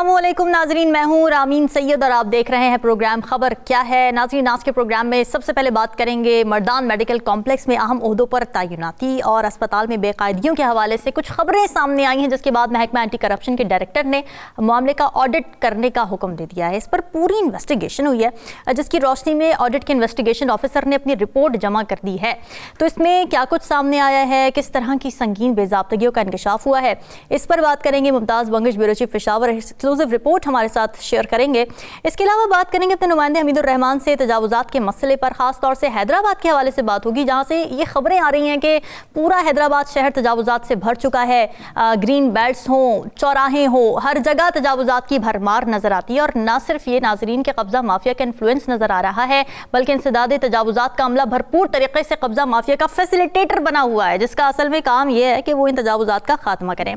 अस्सलामुअलैकुम नाजरीन, मैं हूँ रामीन सैयद और आप देख रहे हैं प्रोग्राम खबर क्या है। नाजरीन, आज के प्रोग्राम में सबसे पहले बात करेंगे मर्दान मेडिकल कॉम्प्लेक्स में अहम ओहदों पर तैनाती और अस्पताल में बेकायदगियों के हवाले से कुछ खबरें सामने आई हैं, जिसके बाद महकमा एंटी करप्शन के डायरेक्टर ने मामले का ऑडिट करने का हुक्म दे दिया है। इस पर पूरी इन्वेस्टिगेशन हुई है, जिसकी रोशनी में ऑडिट के इन्वेस्टिगेशन ऑफिसर ने अपनी रिपोर्ट जमा कर दी है। तो इसमें क्या कुछ सामने आया है, किस तरह की संगीन बेजाब्तगियों का इंकशाफ हुआ है, इस पर बात करेंगे। Mumtaz Bangash bureau chief Peshawar exclusive report हमारे साथ शेयर करेंगे। इसके अलावा बात करेंगे अपने नुमाइंदे हमीदुर रहमान से तजावुजात के मसले पर, खास तौर से हैदराबाद के हवाले से बात होगी, जहां से ये खबरें आ रही हैं कि पूरा हैदराबाद शहर तजावुजात से भर चुका है। ग्रीन बेल्ट्स हों, चौराहे हों, हर जगह तजावुजात की भरमार नजर आती है। और न सिर्फ ये नाजरीन के कब्जा माफिया का इन्फ्लुएंस नजर आ रहा है, बल्कि इंसदाद तजावुजात का अमला भरपूर तरीके से कब्जा माफिया का फैसिलिटेटर बना हुआ है, जिसका असल में काम यह है कि वो इन तजावुजात का खात्मा करें।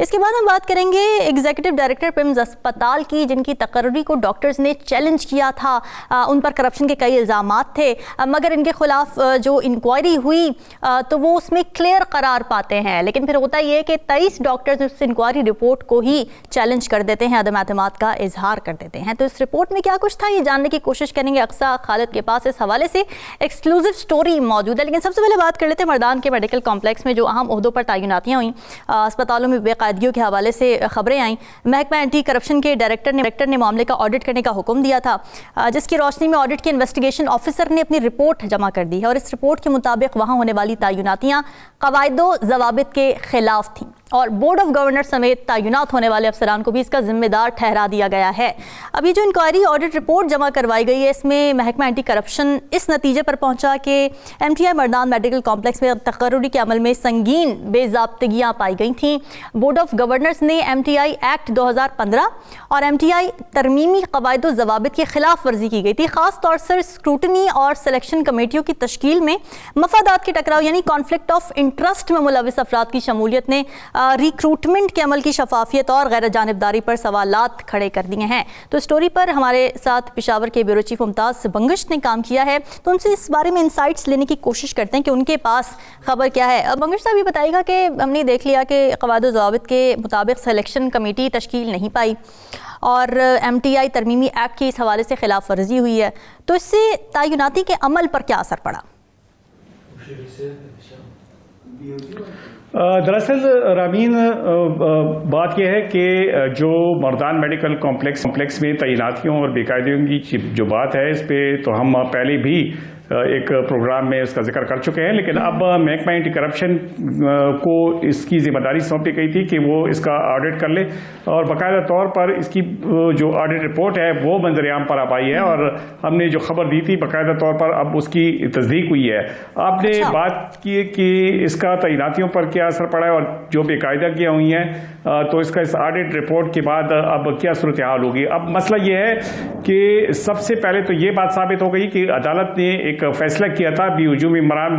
इसके बाद हम बात करेंगे एग्जीक्यूटिव डायरेक्टर पिम्स अस्पताल की, जिनकी तकर्री को डॉक्टर्स ने चैलेंज किया था। उन पर करप्शन के कई इल्जामात थे, मगर इनके खिलाफ जो इंक्वायरी हुई तो वो उसमें क्लियर करार पाते हैं। लेकिन फिर होता यह कि 23 डॉक्टर्स उस इंक्वायरी रिपोर्ट को ही चैलेंज कर देते हैं, अदम एतमाद का इजहार कर देते हैं। तो इस रिपोर्ट में क्या कुछ था, ये जानने की कोशिश करेंगे। अक्सा खालिद के पास इस हवाले से एक्सक्लूसिव स्टोरी मौजूद है। लेकिन सबसे पहले बात कर लेते हैं मर्दान के मेडिकल कॉम्प्लेक्स में जो अहम ओहदों पर तैनातियाँ हुई, अस्पतालों में बेकायदगियों के हवाले से खबरें आई। महकमा एंटी करप्शन के डायरेक्टर ने मामले का ऑडिट करने का हुक्म दिया था, जिसकी रोशनी में ऑडिट के इन्वेस्टिगेशन ऑफिसर ने अपनी रिपोर्ट जमा कर दी है। और इस रिपोर्ट के मुताबिक वहां होने वाली तैनातियाँ कवायदो ज़वाबित के खिलाफ थीं और बोर्ड ऑफ गवर्नर समेत तैनात होने वाले अफसरान को भी इसका जिम्मेदार ठहरा दिया गया है। अभी जो इंक्वायरी ऑडिट रिपोर्ट जमा करवाई गई है, इसमें महकमा एंटी करप्शन इस नतीजे पर पहुंचा कि MTI मर्दान मेडिकल कॉम्प्लेक्स में तकर्रुरी के अमल में संगीन बेजाब्तगियाँ पाई गई थीं। बोर्ड ऑफ गवर्नर्स ने MTI एक्ट 2015 और MTI तरमीमी कवायदो ज़वाबित की खिलाफ वर्जी की गई थी। खास तौर से स्क्रूटनी और सिलेक्शन कमेटियों की तश्कील में मफादात के टकराव यानी कॉन्फ्लिक्ट ऑफ इंटरेस्ट में मुलविस अफराद की शमूलियत ने रिक्रूटमेंट के अमल की शफाफियत और गैर जानिबदारी पर सवालात खड़े कर दिए हैं। तो स्टोरी पर हमारे साथ पेशावर के ब्यूरो चीफ मुमताज़ बंगश ने काम किया है, तो उनसे इस बारे में इंसाइट्स लेने की कोशिश करते हैं कि उनके पास खबर क्या है। बंगश साहब, ये बताइएगा कि हमने देख लिया कि कवायद ज़वाबित के मुताबिक सिलेक्शन कमेटी तश्कील नहीं पाई और MTI तरमीमी एक्ट की इस हवाले से खिलाफ वर्जी हुई है, तो इससे तैनाती के अमल पर क्या असर पड़ा? दरअसल रामीन, बात यह है कि जो मर्दान मेडिकल कॉम्प्लेक्स में तैनातियों और बेकायदगियों की जो बात है, इस पे तो हम पहले भी एक प्रोग्राम में उसका जिक्र कर चुके हैं। लेकिन अब महकमा एंटी करप्शन को इसकी जिम्मेदारी सौंपी गई थी कि वो इसका ऑडिट कर ले और बाकायदा तौर पर इसकी जो ऑडिट रिपोर्ट है वो मंजर-ए-आम पर अब आई है और हमने जो खबर दी थी बाकायदा तौर पर अब उसकी तस्दीक हुई है। आपने बात की कि इसका तैनातियों पर क्या असर पड़ा है और जो बेकायदगियाँ हुई हैं, तो इसका इस ऑडिट रिपोर्ट के बाद अब क्या सूरत हाल होगी। अब मसला ये है कि सबसे पहले तो ये बात साबित हो गई कि अदालत ने एक फैसला किया था, BOG मेंबरान,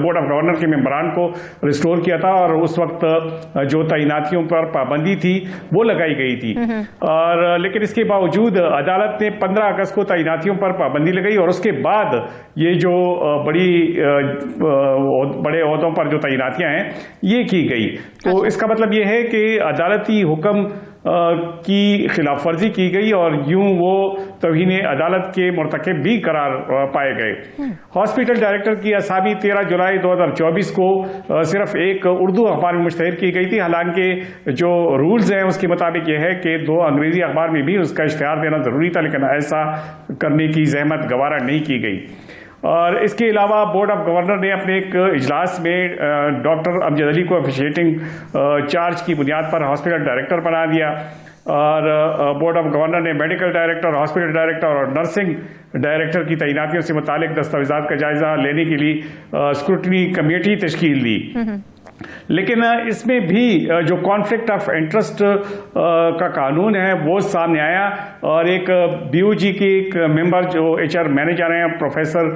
बोर्ड ऑफ गवर्नर के मेंबरान को रिस्टोर किया था और उस वक्त जो तैनातियों पर पाबंदी थी वो लगाई गई थी। और लेकिन इसके बावजूद अदालत ने 15 अगस्त को तैनातियों पर पाबंदी लगाई और उसके बाद ये जो बड़े ओहदों पर जो तैनातियां हैं ये की गई। तो इसका मतलब ये है कि अदालती हुक्म की खिलाफ वर्जी की गई और यूं वो तौहीन अदालत के मुर्तकिब भी करार पाए गए। हॉस्पिटल डायरेक्टर की असामी 13 जुलाई 2024 को सिर्फ एक उर्दू अखबार में मुश्तहर की गई थी। हालांकि जो रूल्स हैं उसके मुताबिक यह है कि 2 अंग्रेजी अखबार में भी उसका इश्तिहार देना जरूरी था, लेकिन ऐसा करने की जहमत गवारा नहीं की गई। और इसके अलावा बोर्ड ऑफ गवर्नर ने अपने एक इजलास में डॉक्टर अमजद अली को ऑफिशिएटिंग चार्ज की बुनियाद पर हॉस्पिटल डायरेक्टर बना दिया और बोर्ड ऑफ गवर्नर ने मेडिकल डायरेक्टर, हॉस्पिटल डायरेक्टर और नर्सिंग डायरेक्टर की तैनातियों से मुतालिक दस्तावेजात का जायजा लेने के लिए स्क्रूटनी कमेटी तश्कील दी। लेकिन इसमें भी जो कॉन्फ्लिक्ट ऑफ इंटरेस्ट का कानून है वो सामने आया और एक BOG के एक मेंबर जो HR मैनेजर हैं प्रोफेसर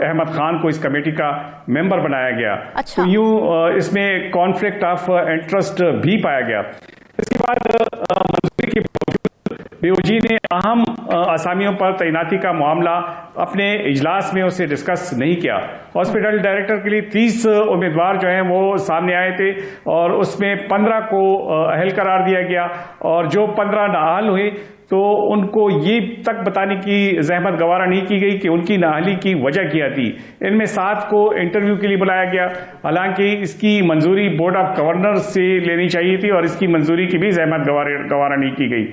अहमद खान को इस कमेटी का मेंबर बनाया गया। अच्छा। तो यूं इसमें कॉन्फ्लिक्ट ऑफ इंटरेस्ट भी पाया गया। इसके बाद मंजूरी के बावजूद बीओजी ने अहम असामियों पर तैनाती का मामला अपने इजलास में उसे डिस्कस नहीं किया। हॉस्पिटल डायरेक्टर के लिए 30 उम्मीदवार जो हैं वो सामने आए थे और उसमें 15 को अहल करार दिया गया और जो 15 नाअहल हुए तो उनको ये तक बताने की जहमत गवारा नहीं की गई कि उनकी नाअहली की वजह क्या थी। इनमें 7 को इंटरव्यू के लिए बुलाया गया, हालांकि इसकी मंजूरी बोर्ड ऑफ गवर्नर से लेनी चाहिए थी और इसकी मंजूरी की भी जहमत गवारा नहीं की गई।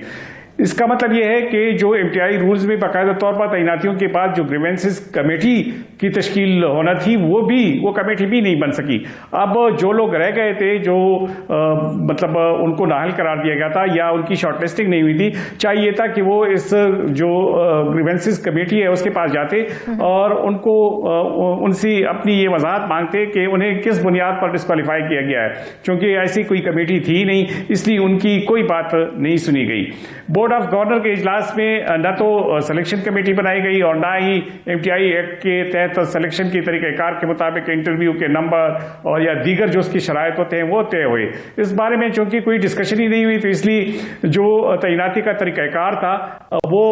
इसका मतलब यह है कि जो एमटीआई रूल्स में बाकायदा तौर पर तैनातियों के बाद जो ग्रीवेंसेस कमेटी की तश्कील होना थी वो कमेटी भी नहीं बन सकी। अब जो लोग रह गए थे जो मतलब उनको नाअहल करार दिया गया था या उनकी शॉर्टलिस्टिंग नहीं हुई थी, चाहिए था कि वो इस जो ग्रीवेंसेस कमेटी है उसके पास जाते और उनको उनसे अपनी ये वजाहत मांगते कि उन्हें किस बुनियाद पर डिस्क्वालीफाई किया गया है। चूंकि ऐसी कोई कमेटी थी नहीं, इसलिए उनकी कोई बात नहीं सुनी गई। बोर्ड ऑफ गवर्नर के इजलास में न तो सिलेक्शन कमेटी बनाई गई और ना ही एमटीआई एक्ट के तहत सिलेक्शन की तरीक़ेकार के मुताबिक इंटरव्यू के नंबर और या दीगर जो उसकी शराइत होते हैं वो तय हुए। इस बारे में चूंकि कोई डिस्कशन ही नहीं हुई तो इसलिए जो तैनाती का तरीक़ाकार था वो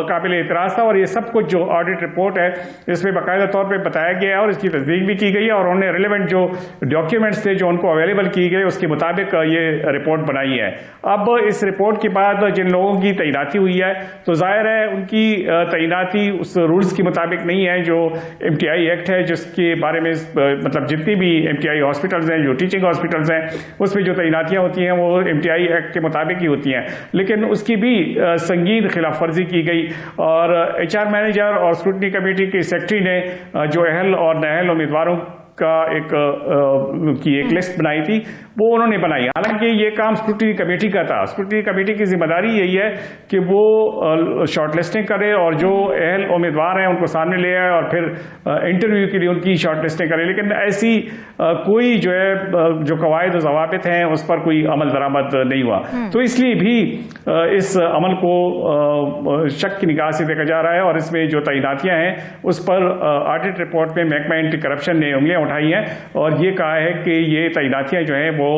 काबिल एतराज़ था और ये सब कुछ जो ऑडिट रिपोर्ट है इसमें बाकायदा तौर पर बताया गया है और इसकी तस्दीक भी की गई है और उन्होंने रिलेवेंट जो डॉक्यूमेंट्स थे जो उनको अवेलेबल किए गए उसके मुताबिक ये रिपोर्ट बनाई है। अब इस रिपोर्ट के बाद जिन लोगों की तैनाती हुई है तो जाहिर है उनकी तैनाती उस रूल्स के मुताबिक नहीं है जो एमटीआई एक्ट है, जिसके बारे में मतलब जितनी भी एमटीआई हॉस्पिटल्स हैं, जो टीचिंग हॉस्पिटल्स हैं, उसमें जो तैनातियां होती हैं वो एमटीआई एक्ट के मुताबिक ही होती हैं। लेकिन उसकी भी संगीन खिलाफ वर्जी की गई और एचआर मैनेजर और स्क्रूटनी कमेटी के सेक्रेटरी ने जो अहल और नाअहल उम्मीदवारों का एक लिस्ट बनाई थी वो उन्होंने बनाई। हालांकि ये काम स्क्रूटनी कमेटी का था। स्क्रूटनी कमेटी की जिम्मेदारी यही है कि वो शॉर्टलिस्टिंग करे और जो अहल उम्मीदवार हैं उनको सामने ले आए और फिर इंटरव्यू के लिए उनकी शॉर्टलिस्टिंग करे। लेकिन ऐसी कोई जो है जो कवायद और ज़वाबित हैं उस पर कोई अमल दरामद नहीं हुआ, तो इसलिए भी इस अमल को शक की निगाह से देखा जा रहा है और इसमें जो तैनातियां हैं उस पर ऑडिट रिपोर्ट में महकमा एंटी करप्शन ने उंगलियां उठाई हैं और ये कहा है कि ये तैनातियां जो हैं वो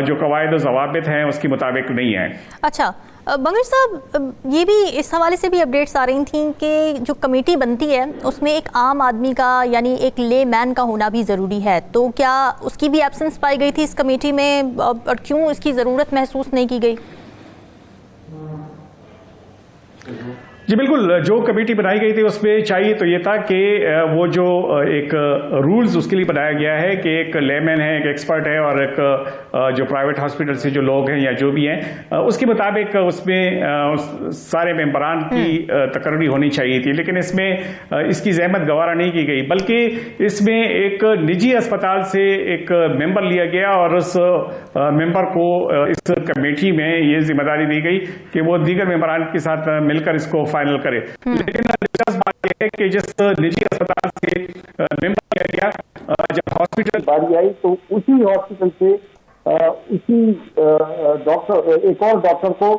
जो कवायद और ज़वाबित हैं उसके मुताबिक नहीं है। अच्छा बंगश साहब, ये भी इस हवाले से भी अपडेट्स आ रही थी कि जो कमेटी बनती है उसमें एक आम आदमी का यानी एक ले मैन का होना भी ज़रूरी है, तो क्या उसकी भी एब्सेंस पाई गई थी इस कमेटी में और क्यों इसकी ज़रूरत महसूस नहीं की गई? जी बिल्कुल, जो कमेटी बनाई गई थी उसमें चाहिए तो ये था कि वो जो एक रूल्स उसके लिए बनाया गया है कि एक लेमैन है, एक एक्सपर्ट है और एक जो प्राइवेट हॉस्पिटल से जो लोग हैं या जो भी हैं उसके मुताबिक उसमें सारे मेंबरान की तकर्री होनी चाहिए थी। लेकिन इसमें इसकी जहमत गवारा नहीं की गई, बल्कि इसमें एक निजी अस्पताल से एक मेंबर लिया गया और उस मेंबर को इस कमेटी में ये जिम्मेदारी दी गई कि वो दीगर मेंबरान के साथ मिलकर इसको फाइनल करे। लेकिन दिलचस्प बात यह है कि जिस निजी अस्पताल से मेंबर लिया गया, जब हॉस्पिटल बारी आई तो उसी हॉस्पिटल से उसी डॉक्टर एक और डॉक्टर को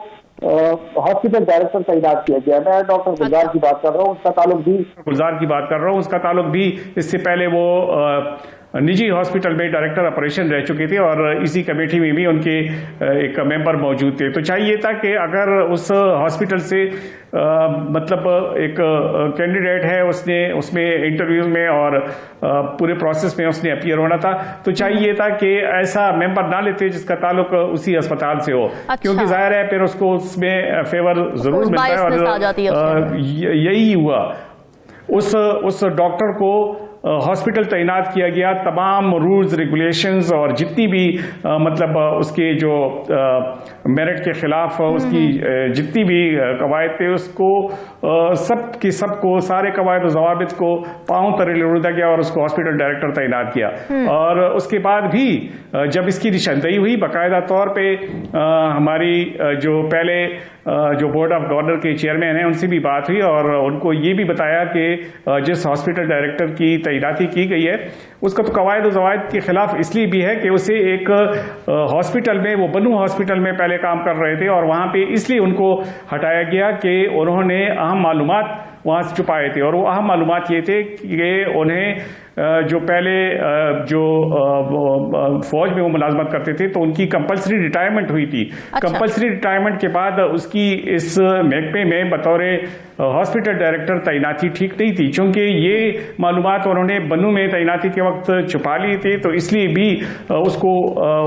हॉस्पिटल डायरेक्टर तैनात किया गया। मैं डॉक्टर गुलजार की बात कर रहा हूँ, उसका ताल्लुक भी इससे पहले वो निजी हॉस्पिटल में डायरेक्टर ऑपरेशन रह चुके थे और इसी कमेटी में भी उनके एक मेंबर मौजूद थे। तो चाहिए था कि अगर उस हॉस्पिटल से मतलब एक कैंडिडेट है, उसने उसमें इंटरव्यू में और पूरे प्रोसेस में उसने अपीयर होना था, तो चाहिए था कि ऐसा मेंबर ना लेते जिसका ताल्लुक उसी अस्पताल से हो। क्योंकि जाहिर है फिर उसको उसमें फेवर जरूर मिलता है और यही हुआ। उस डॉक्टर को हॉस्पिटल तैनात किया गया, तमाम रूल्स रेगुलेशंस और जितनी भी मतलब उसके जो मेरिट के खिलाफ उसकी जितनी भी कवायद थे उसको सब की सबको सारे कवायद और ज़वाबित को पांव तले लुढ़ा गया और उसको हॉस्पिटल डायरेक्टर तैनात किया। और उसके बाद भी जब इसकी निशानदेही हुई बाकायदा तौर पे हमारी जो पहले जो बोर्ड ऑफ गवर्नर के चेयरमैन हैं उनसे भी बात हुई और उनको ये भी बताया कि जिस हॉस्पिटल डायरेक्टर की तैनाती की गई है उसका तो कवायद और ज़वाबित के खिलाफ इसलिए भी है कि उसे एक हॉस्पिटल में, वो बनू हॉस्पिटल में पहले काम कर रहे थे और वहाँ पे इसलिए उनको हटाया गया कि उन्होंने अहम मालूमात वहाँ से छुपाए थे। और वो अहम मालूमात ये थे कि उन्हें जो पहले जो फौज में वो मुलाजमत करते थे तो उनकी कंपलसरी रिटायरमेंट हुई थी। कंपलसरी रिटायरमेंट के बाद उसकी इस महकमे में बतौर हॉस्पिटल डायरेक्टर तैनाती ठीक नहीं थी, क्योंकि ये मालूमात उन्होंने बन्नू में तैनाती के वक्त छुपा लिए थे, तो इसलिए भी उसको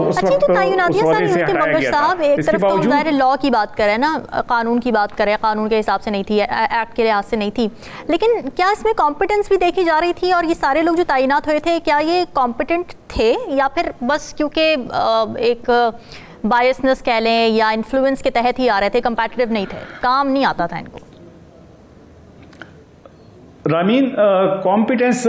उस वक्त उस वजह से हटाया गया था। एक तरफ तो ज़ाहिर लॉ की बात करें ना, कानून की बात करें, कानून के हिसाब से नहीं थी, एक्ट के लिहाज से नहीं थी, लेकिन क्या इसमें कॉम्पिटेंस भी देखी जा रही थी? और ये सारे लोग जो तैनात हुए थे क्या ये कॉम्पिटेंट थे या फिर बस क्योंकि एक बायसनेस कह लें या इन्फ्लुएंस के तहत ही आ रहे थे, कंपैटिटिव नहीं थे, काम नहीं आता था इनको? रामीन, कॉम्पिटेंस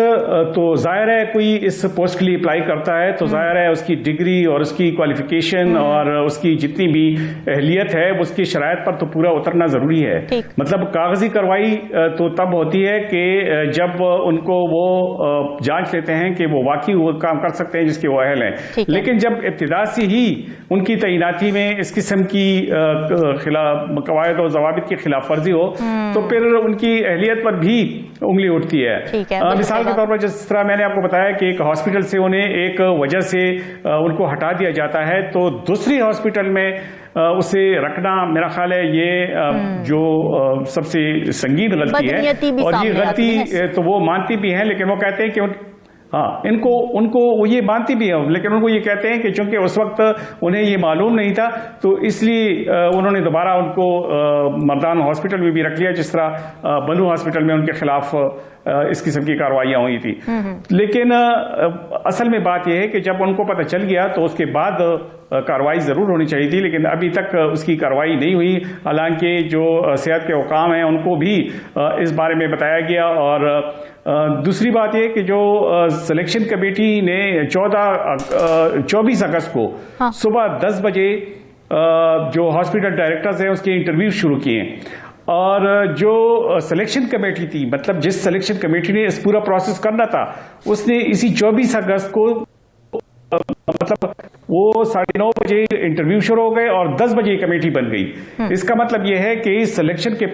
तो जाहिर है कोई इस पोस्ट के लिए अप्लाई करता है तो जाहिर है उसकी डिग्री और उसकी क्वालिफिकेशन और उसकी जितनी भी अहलियत है उसकी शरायत पर तो पूरा उतरना जरूरी है। मतलब कागजी कार्रवाई तो तब होती है कि जब उनको वो जांच लेते हैं कि वो वाकई वो काम कर सकते हैं जिसके वो अहल हैं, लेकिन जब इब्तिदा से ही उनकी तैनाती में इस किस्म की कवायद और ज़वाबित की खिलाफ वर्जी हो तो फिर उनकी अहलियत पर भी उंगली उठती है। मिसाल के तौर पर जिस तरह मैंने आपको बताया कि एक हॉस्पिटल से उन्हें एक वजह से उनको हटा दिया जाता है तो दूसरी हॉस्पिटल में उसे रखना, मेरा ख्याल है ये जो सबसे संगीन गलती है। और ये गलती तो वो मानती भी है, लेकिन वो कहते हैं कि हाँ, उनको वो ये मानती भी है, लेकिन उनको ये कहते हैं कि चूंकि उस वक्त उन्हें ये मालूम नहीं था तो इसलिए उन्होंने दोबारा उनको मर्दान हॉस्पिटल में भी रख लिया, जिस तरह बन्नू हॉस्पिटल में उनके खिलाफ इस किस्म की कार्रवाइयां हुई थी। लेकिन असल में बात यह है कि जब उनको पता चल गया तो उसके बाद कार्रवाई जरूर होनी चाहिए थी, लेकिन अभी तक उसकी कार्रवाई नहीं हुई। हालांकि जो सेहत के हुकाम हैं उनको भी इस बारे में बताया गया। और दूसरी बात यह कि जो सिलेक्शन कमेटी ने 24 अगस्त को सुबह 10 बजे जो हॉस्पिटल डायरेक्टर्स हैं उसके इंटरव्यू शुरू किए, और जो सिलेक्शन कमेटी थी, मतलब जिस सिलेक्शन कमेटी ने इस पूरा प्रोसेस करना था, उसने इसी 24 अगस्त को मतलब वो 9:30 बजे इंटरव्यू शुरू हो गए और 10 बजे कमेटी बन गई। इसका मतलब यह है कि सिलेक्शन के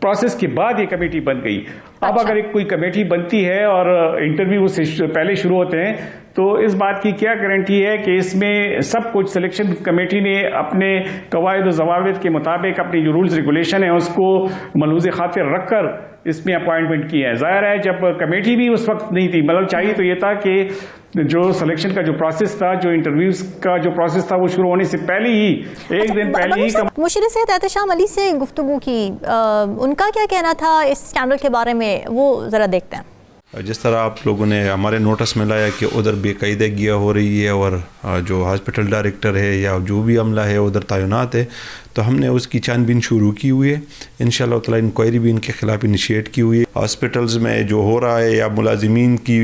प्रोसेस के बाद ये कमेटी बन गई। अब अगर एक कोई कमेटी बनती है और इंटरव्यू से पहले शुरू होते हैं तो इस बात की क्या गारंटी है कि इसमें सब कुछ सिलेक्शन कमेटी ने अपने कवायद और ज़वाबित के मुताबिक अपनी जो रूल्स रेगुलेशन है उसको मलहूज़ खातिर रखकर इसमें अपॉइंटमेंट की है। जाहिर है जब कमेटी भी उस वक्त नहीं थी, मतलब चाहिए तो ये था कि जो सिलेक्शन का जो प्रोसेस था, जो इंटरव्यूज का जो प्रोसेस था, वो शुरू होने से पहले ही एक दिन पहले ही मुशीर सेहत एहतशाम अली से गुफ्तगू की, उनका क्या कहना था इस स्कैंडल के बारे में, वो ज़रा देखते हैं। जिस तरह आप लोगों ने हमारे नोटिस में लाया कि उधर बेकायदगी हो रही है और जो हॉस्पिटल डायरेक्टर है या जो भी अमला है उधर तैनात है, तो हमने उसकी छानबीन शुरू की हुई है। इंशाअल्लाह ताला इंक्वायरी भी इनके खिलाफ इनिशिएट की हुई है। हॉस्पिटल्स में जो हो रहा है या मुलाजिमीन की,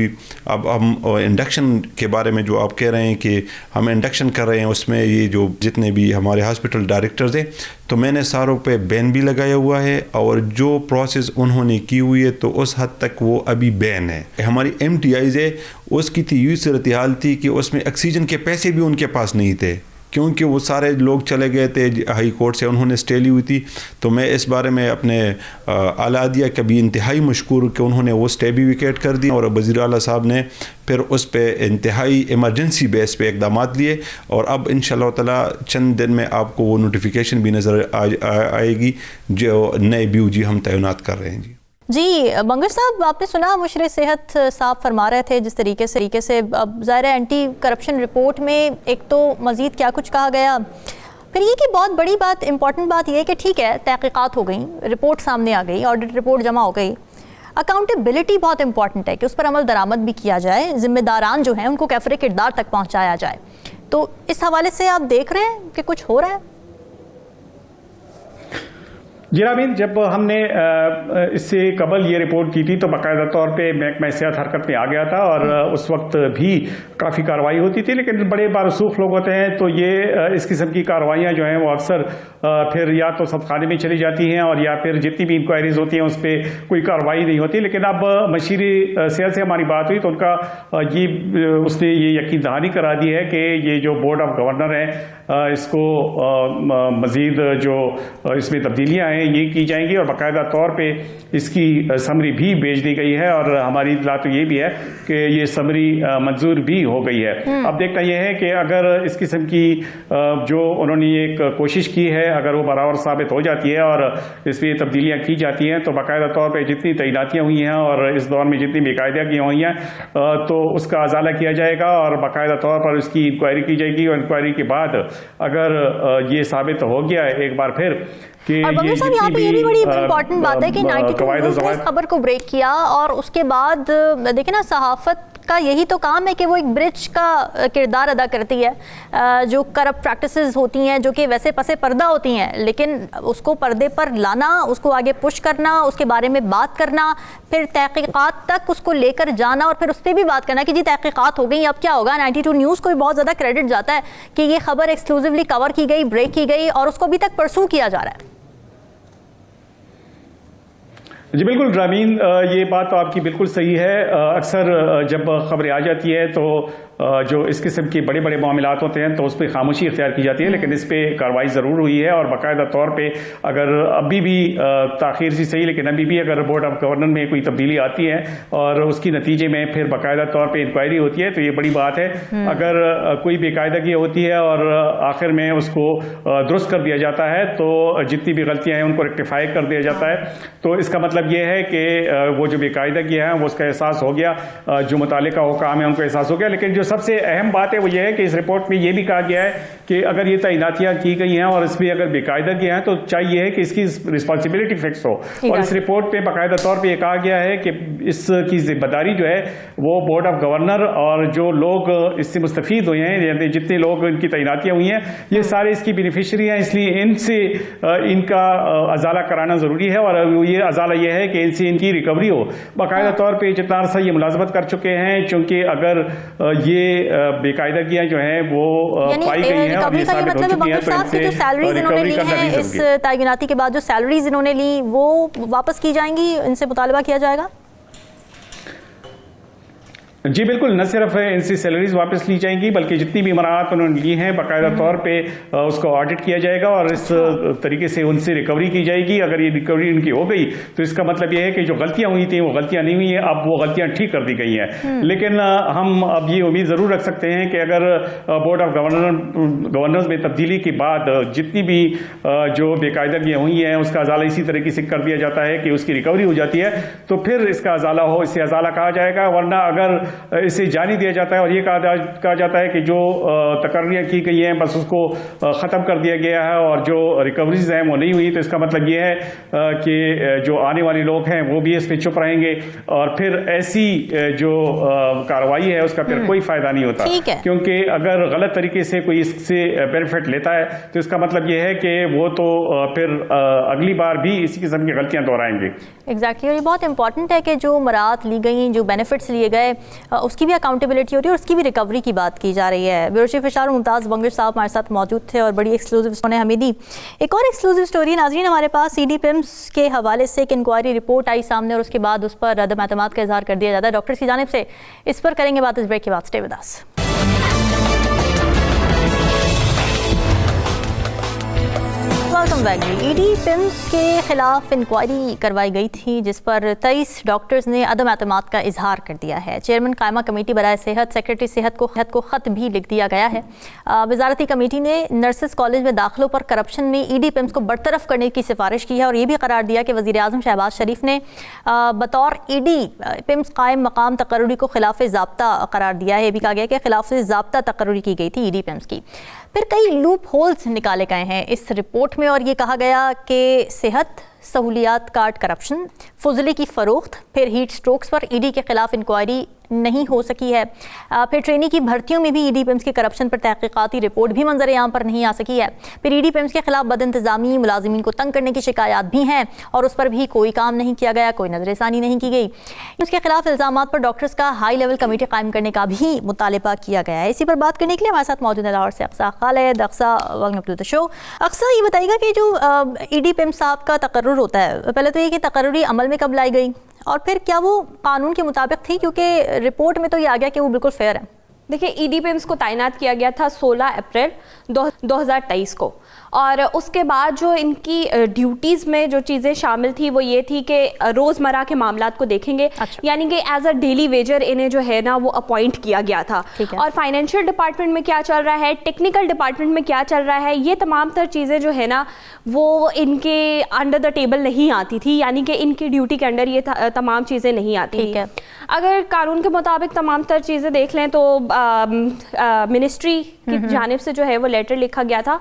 अब हम इंडक्शन के बारे में जो आप कह रहे हैं कि हम इंडक्शन कर रहे हैं, उसमें ये जो जितने भी हमारे हॉस्पिटल डायरेक्टर्स हैं तो मैंने सारों पे बैन भी लगाया हुआ है, और जो प्रोसेस उन्होंने की हुई है तो उस हद तक वो अभी बैन है। हमारी MTIs है उसकी थी यूँ सूरत हाल थी कि उसमें ऑक्सीजन के पैसे भी उनके पास नहीं थे, क्योंकि वो सारे लोग चले गए थे हाई कोर्ट से, उन्होंने स्टे ली हुई थी। तो मैं इस बारे में अपने आला दिया के भी इंतहाई मशकूर कि उन्होंने वो स्टे भी विकेट कर दी, और वज़ीर आला साहब ने फिर उस पर इंतहाई इमरजेंसी बेस पे इक़दाम लिए, और अब इंशाअल्लाह ताला चंद दिन में आपको वो नोटिफिकेशन भी नज़र आएगी जो नए BOG हम तैनात कर रहे हैं। जी बंगर साहब, आपने सुना मुशीर सेहत साहब फरमा रहे थे जिस तरीके से अब ज़ाहिर है एंटी करप्शन रिपोर्ट में एक तो मज़ीद क्या कुछ कहा गया, फिर ये कि बहुत बड़ी बात, इंपॉर्टेंट बात ये है कि ठीक है तहक़ीक़ात हो गई, रिपोर्ट सामने आ गई, ऑडिट रिपोर्ट जमा हो गई, अकाउंटेबिलिटी बहुत इंपॉर्टेंट है कि उस पर अमल दरामद भी किया जाए, ज़िम्मेदारान जो हैं उनको कैफ़रे किरदार तक पहुँचाया जाए। तो इस हवाले से आप देख रहे हैं कि कुछ हो रहा है? जी रामीन, जब हमने इससे कबल ये रिपोर्ट की थी तो बाकायदा तौर पे महकमा सेहत हरकत में आ गया था, और उस वक्त भी काफ़ी कार्रवाई होती थी। लेकिन बड़े बारसूख लोग होते हैं तो ये इस किस्म की कार्रवाइयाँ जो हैं वो अक्सर फिर या तो सबखाने में चली जाती हैं और या फिर जितनी भी इंक्वायरीज होती हैं उस पर कोई कार्रवाई नहीं होती। लेकिन अब मशीर सेहत से हमारी बात हुई तो उसने ये यकीन दहानी करा दी है कि ये जो बोर्ड ऑफ गवर्नर है इसको मज़ीद जो इसमें तब्दीलियाँ हैं ये की जाएंगी और बाकायदा तौर पे इसकी समरी भी भेज दी गई है और हमारी इत्तला तो ये भी है कि ये समरी मंजूर भी हो गई है। अब देखना यह है कि अगर इस किस्म की जो उन्होंने एक कोशिश की है अगर वो बराबर साबित हो जाती है और इसमें तब्दीलियाँ की जाती हैं तो बाकायदा तौर पर जितनी तैनातियाँ हुई हैं और इस दौर में जितनी बेकायदगियाँ हुई हैं तो उसका अजाला किया जाएगा और बाकायदा तौर पर उसकी इंक्वायरी की जाएगी और इंक्वायरी के बाद अगर ये साबित हो गया एक बार फिर और बंगू साहब यहाँ पे ये भी बड़ी इंपॉर्टेंट बात है कि 92 न्यूज़ ने इस खबर को ब्रेक किया और उसके बाद देखिए ना, सहाफत का यही तो काम है कि वो एक ब्रिज का किरदार अदा करती है। जो करप्ट प्रैक्टिसेस होती हैं जो कि वैसे पसे पर्दा होती हैं, लेकिन उसको पर्दे पर लाना, उसको आगे पुश करना, उसके बारे में बात करना, फिर तहकीकात तक उसको लेकर जाना और फिर उस पर भी बात करना कि जी तहकीकात हो गई, अब क्या होगा। 92 न्यूज़ को भी बहुत ज़्यादा क्रेडिट जाता है कि ये खबर एक्सक्लूसिवली कवर की गई, ब्रेक की गई और उसको अभी तक परसू किया जा रहा है। जी बिल्कुल रामीन, ये बात तो आपकी बिल्कुल सही है। अक्सर जब खबरें आ जाती है तो जो इस किस्म के बड़े बड़े मामलात होते हैं तो उस पर खामोशी इख्तियार की जाती है, लेकिन इस पर कार्रवाई ज़रूर हुई है और बाकायदा तौर पे अगर अभी भी ताख़ीर से सही लेकिन अभी भी अगर बोर्ड ऑफ गवर्नर में कोई तब्दीली आती है और उसकी नतीजे में फिर बाकायदा तौर पे इंक्वायरी होती है तो ये बड़ी बात है। अगर कोई बेकायदगी होती है और आखिर में उसको दुरुस्त कर दिया जाता है तो जितनी भी गलतियाँ हैं उनको रेक्टिफाई कर दिया जाता है, तो इसका मतलब ये है कि वो जो बेकायदगी है वो उसका एहसास हो गया, जो मुतालिका हुकाम है उनको एहसास हो गया। लेकिन जो सबसे अहम बात है वो ये है कि इस रिपोर्ट में ये भी कहा गया है कि अगर ये तैनातियां की गई हैं और इसमें अगर बेकायदगी हैं तो चाहिए है कि इसकी रिस्पॉन्सिबिलिटी फिक्स हो। और इस रिपोर्ट पे बाकायदा तौर पे ये कहा गया है कि इसकी जिम्मेदारी जो है वो बोर्ड ऑफ गवर्नर और जो लोग इससे मुस्तफीद हुए हैं, जितने लोग इनकी तैनातियां हुई हैं, ये सारे इसकी बेनिफिशरी हैं, इसलिए इनसे इनका अजाला कराना ज़रूरी है। और ये अजाला ये है कि इनसे इनकी रिकवरी हो। बाकायदा तौर पर जितना अरसा ये मुलाजमत कर चुके हैं, चूँकि अगर ये बेकायदगियां जो हैं वो पाई गई हैं और ये साबित हो चुकी हैं तो इनसे रिकवरी करना भी ज़रूरी है। इस तैनाती के बाद जो सैलरीज इन्होंने ली वो वापस की जाएंगी, इनसे मुतालबा किया जाएगा? जी बिल्कुल, न सिर्फ इनसे सैलरीज वापस ली जाएंगी बल्कि जितनी भी मराहत उन्होंने ली हैं बाकायदा तौर पे उसको ऑडिट किया जाएगा और इस तरीके से उनसे रिकवरी की जाएगी। अगर ये रिकवरी उनकी हो गई तो इसका मतलब ये है कि जो गलतियां हुई थी वो गलतियां नहीं हुई हैं, अब वो गलतियां ठीक कर दी गई हैं। लेकिन हम अब ये उम्मीद ज़रूर रख सकते हैं कि अगर बोर्ड ऑफ गवर्नर्स में तब्दीली के बाद जितनी भी जो बेकायदगियाँ हुई हैं उसका अजाला इसी तरीके से कर दिया जाता है कि उसकी रिकवरी हो जाती है तो फिर इसका अजाला हो, इसे अजाला कहा जाएगा। वरना अगर इसे जारी दिया जाता है और ये कहा जाता है कि जो तकर्रियाँ की गई हैं बस उसको ख़त्म कर दिया गया है और जो रिकवरीज हैं वो नहीं हुई, तो इसका मतलब ये है कि जो आने वाले लोग हैं वो भी इस पर चुप रहेंगे और फिर ऐसी जो कार्रवाई है उसका फिर कोई फ़ायदा नहीं होता। क्योंकि अगर गलत तरीके से कोई इससे बेनिफिट लेता है तो इसका मतलब ये है कि वो तो फिर अगली बार भी इसी किस्म की गलतियाँ दोहराएंगे। एग्जैक्टली, और ये बहुत इंपॉर्टेंट है कि जो मराहत ली गई, जो बेनिफिट्स लिए गए, उसकी भी अकाउंटेबिलिटी हो रही है और उसकी भी रिकवरी की बात की जा रही है। ब्यूरो चीफ इशार मुमताज़ बंगश साहब हमारे साथ मौजूद थे और बड़ी एक्सक्लूसिव उन्होंने हमें दी। एक और एक्सक्लूसिव स्टोरी नाज़रीन हमारे पास ईडी पिम्स के हवाले से एक इंक्वायरी रिपोर्ट आई सामने और उसके बाद उस पर अदम एतमाद का इजहार कर दिया जाता है डॉक्टर्स की जानिब से। इस पर करेंगे बात इस ब्रेक के बाद। Stay with us. Welcome back. ED PIMS के खिलाफ इंक्वायरी करवाई गई थी जिस पर 23 डॉक्टर्स ने अदम एतमाद का इजहार कर दिया है। चेयरमैन कायमा कमेटी बराए सेहत, सेक्रेटरी सेहत को खत भी लिख दिया गया है। वजारती कमेटी ने नर्सेस कॉलेज में दाखिलों पर करप्शन में ईडी पिम्स को बरतरफ करने की सिफारिश की है और ये भी करार दिया कि वज़ीर आज़म शहबाज शरीफ ने बतौर ईडी पिम्स कायम मकाम तकर्रुरी को खिलाफ ज़ाब्ता करार दिया है। ये भी कहा गया कि खिलाफ ज़ाब्ता तकर्रुरी की गई थी ईडी पिम्स की। फिर कई लूप होल्स निकाले गए हैं इस रिपोर्ट में और ये कहा गया कि सेहत सहूलियात कार्ड करप्शन, फुजली की फ़रोख्त, फिर हीट स्ट्रोक्स पर ईडी के खिलाफ इंक्वायरी नहीं हो सकी है। फिर ट्रेनी की भर्तियों में भी ईडी पिम्स के करप्शन पर तहकीकाती रिपोर्ट भी मंजर आम पर नहीं आ सकी है। फिर ईडी पिम्स के खिलाफ बदइंतजामी, मुलाजिमीन को तंग करने की शिकायत भी हैं और उस पर भी कोई काम नहीं किया गया, कोई नजरसानी नहीं की गई। उसके खिलाफ इल्ज़ामात पर डॉक्टर्स का हाई लेवल कमेटी कायम करने का भी मुतालिबा किया गया है। इसी पर बात करने के लिए हमारे साथ मौजूद है लाहौर से Aqsa Khalid. Aqsa, welcome to the show. Aqsa, ये बताइएगा कि जो ईडी पिम्स साहब का तकर्रुर होता है, पहले तो ये कि तकर्रुरी अमल में कब लाई गई और फिर क्या वो कानून के मुताबिक थी, क्योंकि रिपोर्ट में तो ये आ गया कि वो बिल्कुल फेयर है। देखिए, ईडी पेम्स को तैनात किया गया था 16 अप्रैल 2023 को, और उसके बाद जो इनकी ड्यूटीज़ में जो चीज़ें शामिल थी वो ये थी कि रोज़मर्रा के मामलात को देखेंगे। अच्छा। यानी कि एज अ डेली वेजर इन्हें जो है ना वो अपॉइंट किया गया था। और फाइनेंशियल डिपार्टमेंट में क्या चल रहा है, टेक्निकल डिपार्टमेंट में क्या चल रहा है, ये तमाम तर चीज़ें जो है ना वो इनके अंडर द टेबल नहीं आती थी, यानी कि इनकी ड्यूटी के अंडर ये तमाम चीज़ें नहीं आती थी। अगर कानून के मुताबिक तमाम तर चीज़ें देख लें तो मिनिस्ट्री की जानिब से जो है वो लेटर लिखा गया था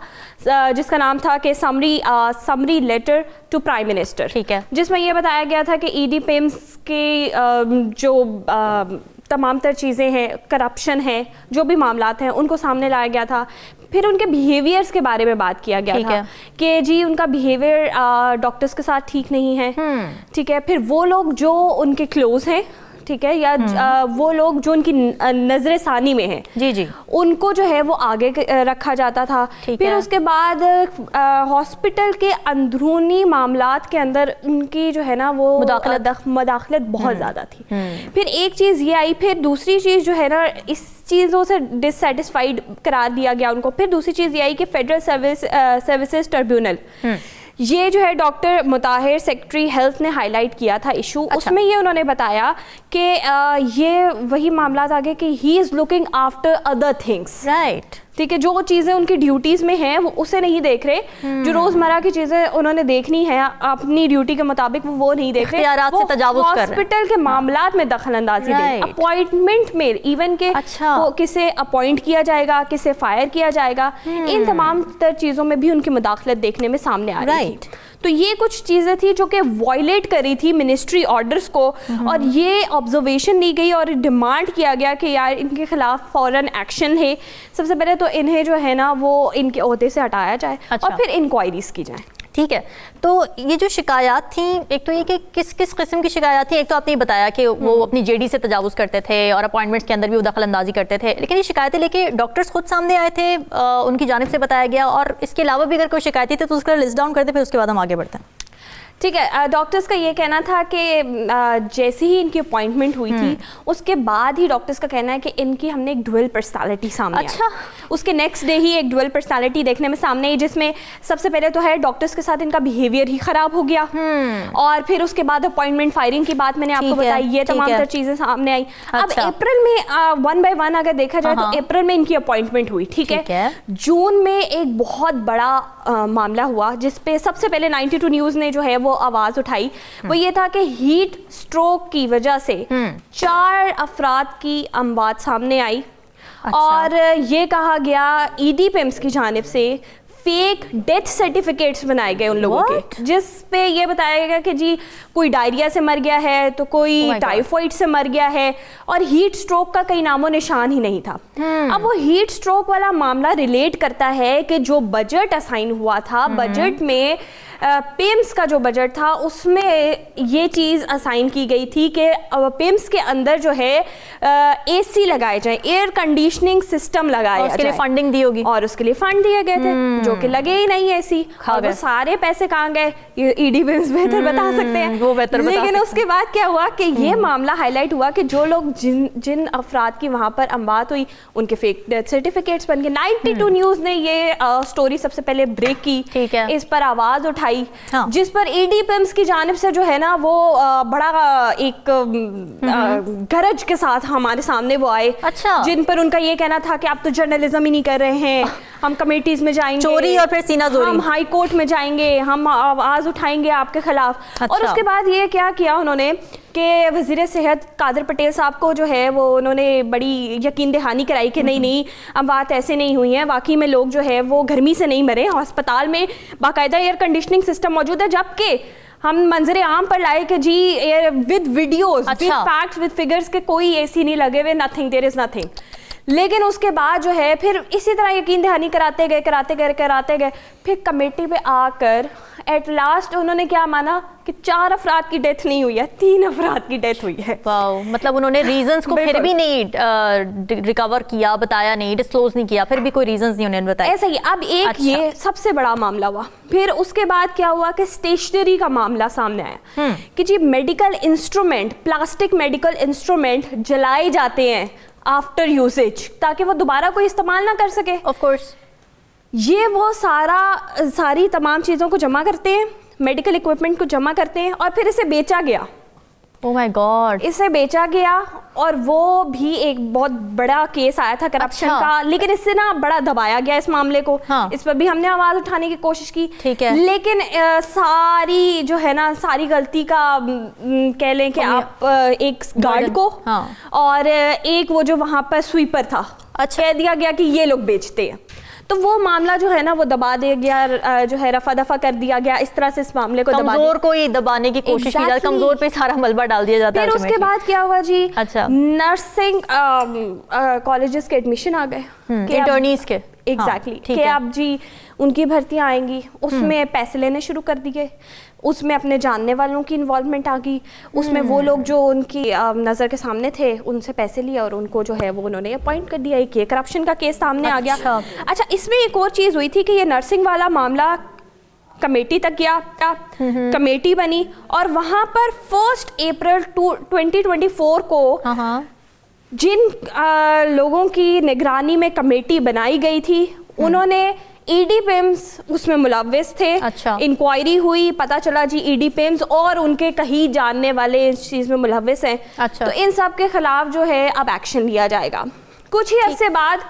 जिसका नाम था कि summary letter to prime minister, ठीक है, जिसमें यह बताया गया था कि ईडी पेम्स के जो तमाम तर चीज़ें हैं, करप्शन है, जो भी मामलात हैं उनको सामने लाया गया था। फिर उनके बिहेवियर्स के बारे में बात किया गया था कि जी उनका बिहेवियर डॉक्टर्स के साथ ठीक नहीं है, ठीक है। फिर वो लोग जो उनके क्लोज हैं, ठीक है, या वो लोग जो उनकी नजर सानी में हैं, जी जी, उनको जो है वो आगे रखा जाता था। फिर उसके बाद हॉस्पिटल के अंदरूनी मामलात के अंदर उनकी जो है ना वो मुदाखलत बहुत ज़्यादा थी। फिर एक चीज़ ये आई, फिर दूसरी चीज़ जो है ना इस चीज़ों से डिससेटिस्फाइड करार दिया गया उनको। फिर दूसरी चीज़ ये आई कि फेडरल सर्विसेज ट्रिब्यूनल, ये जो है डॉक्टर मुताहिर सेक्रेटरी हेल्थ ने हाईलाइट किया था इशू। अच्छा। उसमें ये उन्होंने बताया कि ये वही मामला आ गए कि he is looking after other things, right, ठीक है, जो चीज़ें उनकी ड्यूटीज़ में हैं वो उसे नहीं देख रहे, जो रोज़मर्रा की चीज़ें उन्होंने देखनी है अपनी ड्यूटी के मुताबिक वो नहीं देख रहे, वो हॉस्पिटल के मामलात में दखल अंदाजी दें, अपॉइंटमेंट में इवन के वो किसे अपॉइंट किया जाएगा, किसे फायर किया जाएगा, इन तमाम तर चीज़ों में भी उनकी मुदाखलत देखने में सामने आ रही थी। तो ये कुछ चीज़ें थी जो कि वॉयलेट करी थी मिनिस्ट्री ऑर्डर्स को, और ये ऑब्जर्वेशन दी गई और डिमांड किया गया कि यार इनके खिलाफ फ़ौरन एक्शन है। सबसे पहले तो इन्हें जो है ना वो इनके ओहदे से हटाया जाए। अच्छा। और फिर इंक्वायरीज की जाए। ठीक है, तो ये जो शिकायत थी, एक तो ये कि किस किस किस्म की शिकायत थी। एक तो आपने बताया कि वो अपनी जेडी से तजावुज़ करते थे और अपॉइंटमेंट्स के अंदर भी वो दखल अंदाजी करते थे, लेकिन ये शिकायतें लेके डॉक्टर्स खुद सामने आए थे, उनकी जानिब से बताया गया। और इसके अलावा भी अगर कोई शिकायतें थी तो उसका लिस्ट डाउन करते, फिर उसके बाद हम आगे बढ़ते हैं। ठीक है, डॉक्टर्स का ये कहना था कि जैसे ही इनकी अपॉइंटमेंट हुई थी उसके बाद ही डॉक्टर्स का कहना है कि इनकी हमने एक डुअल पर्सनालिटी सामने आई। उसके नेक्स्ट डे ही एक डुअल पर्सनालिटी देखने में सामने आई, जिसमें सबसे पहले तो है डॉक्टर्स के साथ इनका बिहेवियर ही खराब हो गया, और फिर उसके बाद अपॉइंटमेंट फायरिंग की बात मैंने आपको बताई, ये तमाम तर चीज़ें सामने आई। अब अप्रैल में 1 by 1 अगर देखा जाए तो अप्रैल में इनकी अपॉइंटमेंट हुई, ठीक है। जून में एक बहुत बड़ा मामला हुआ जिसपे सबसे पहले 92 न्यूज़ ने जो है वो आवाज उठाई। वो ये था कि हीट स्ट्रोक की वजह से 4 अफराद की अमवात सामने आई। अच्छा। और ये कहा गया ईडी पेम्स की जानिब से फेक डेथ सर्टिफिकेट्स बनाए गए उन लोगों के, जिस पे ये बताया गया कि जी कोई डायरिया से मर गया है, तो कोई टाइफाइड से मर गया है, और हीट स्ट्रोक का कई नामो निशान ही नहीं था। अब वो हीट स्ट्रोक वाला मामला रिलेट करता है कि जो बजट असाइन हुआ था, बजट में पेम्स का जो बजट था उसमें ये चीज़ असाइन की गई थी कि पेम्स के अंदर जो है एसी लगाए जाए, एयर कंडीशनिंग सिस्टम लगाया जाए, उसके लिए फंडिंग दी होगी, और उसके लिए फंड दिए गए थे जो कि लगे ही नहीं एसी। और वो सारे पैसे कहाँ गए, ईडी पेम्स बेहतर बता सकते हैं, वो बेहतर बता। लेकिन उसके बाद क्या हुआ कि ये मामला हाईलाइट हुआ कि जो लोग जिन अफराद की वहाँ पर अमवात हुई उनके फेक डेथ सर्टिफिकेट्स बन गए। 92 न्यूज़ ने ये स्टोरी सबसे पहले ब्रेक की, इस पर आवाज़ उठाई, हाँ। जिस पर ईडी पेम्स की जानिब से जो है ना वो बड़ा एक गरज के साथ हमारे सामने वो आए। अच्छा। जिन पर उनका ये कहना था कि आप तो जर्नलिज्म ही नहीं कर रहे हैं, हम कमेटीज में जाएंगे, चोरी और फिर सीना जोरी, हम हाई कोर्ट में जाएंगे, हम आवाज उठाएंगे आपके खिलाफ। अच्छा। और उसके बाद ये क्या किया उन्होंने कि वज़ीर सेहत कादर पटेल साहब को जो है वो उन्होंने बड़ी यकीन दहानी कराई कि नहीं अब बात ऐसे नहीं हुई है, वाकई में लोग जो है वो गर्मी से नहीं मरे, अस्पताल में बाकायदा एयर कंडीशनिंग सिस्टम मौजूद है। जबकि हम मंजरे आम पर लाए कि जी with videos, with facts, with figures के कोई एसी नहीं लगे हुए, नथिंग, देयर इज नथिंग। लेकिन उसके बाद जो है फिर इसी तरह यकीन दहानी कराते गए, फिर कमेटी पे आकर एट लास्ट उन्होंने क्या माना कि 4 अफराद की डेथ नहीं हुई है, 3 अफराद की डेथ हुई है। वाओ, मतलब उन्होंने रीजंस को फिर भी नहीं रिकवर किया, बताया नहीं, डिस्क्लोज नहीं किया, फिर भी कोई रीजंस नहीं उन्होंने बताया। ऐसा ही अब एक अच्छा। ये सबसे बड़ा मामला हुआ। फिर उसके बाद क्या हुआ कि स्टेशनरी का मामला सामने आया कि जी medical instrument, plastic medical instrument जलाए जाते हैं आफ्टर यूसेज, ताकि वो दोबारा कोई इस्तेमाल ना कर सके। ऑफ कोर्स ये वो सारी तमाम चीज़ों को जमा करते हैं, मेडिकल इक्विपमेंट को जमा करते हैं, और फिर इसे बेचा गया। ओह माय गॉड, इसे बेचा गया, और वो भी एक बहुत बड़ा केस आया था करप्शन का, लेकिन इससे ना बड़ा दबाया गया इस मामले को। हाँ। इस पर भी हमने आवाज उठाने की कोशिश की, ठीक है, लेकिन सारी जो है ना, सारी गलती का कह लें कि आप एक गार्ड को, हाँ, और एक वो जो वहां पर स्वीपर था, अच्छा, कह दिया गया कि ये लोग बेचते हैं। तो वो मामला जो है ना वो दबा दिया गया, जो है रफा दफा कर दिया गया। इस तरह से इस मामले को कमजोर को ही दबाने की कोशिश की जाती है, कमजोर पे सारा मलबा डाल दिया जाता है। फिर उसके बाद क्या हुआ जी, अच्छा, नर्सिंग कॉलेजेस के एडमिशन आ गए, इंटर्नीज के, एग्जैक्टली, कि अब जी उनकी भर्तियां आएंगी, उसमें पैसे लेने शुरू कर दिए, उसमें अपने जानने वालों की इन्वॉल्वमेंट आ गई, उसमें वो लोग जो उनकी नज़र के सामने थे उनसे पैसे लिए और उनको जो है वो उन्होंने अपॉइंट कर दिया। एक करप्शन का केस सामने आ गया। अच्छा, इसमें एक और चीज़ हुई थी कि ये नर्सिंग वाला मामला कमेटी तक गया, कमेटी बनी, और वहाँ पर 1 अप्रैल 2024 को जिन लोगों की निगरानी में कमेटी बनाई गई थी, उन्होंने ईडी पिम्स उसमें मुलव्विस थे। अच्छा, इंक्वायरी हुई, पता चला जी ईडी पिम्स और उनके कहीं जानने वाले इस चीज़ में मुलव्विस हैं। अच्छा, तो इन सब के खिलाफ जो है अब एक्शन लिया जाएगा। कुछ ही अरसे बाद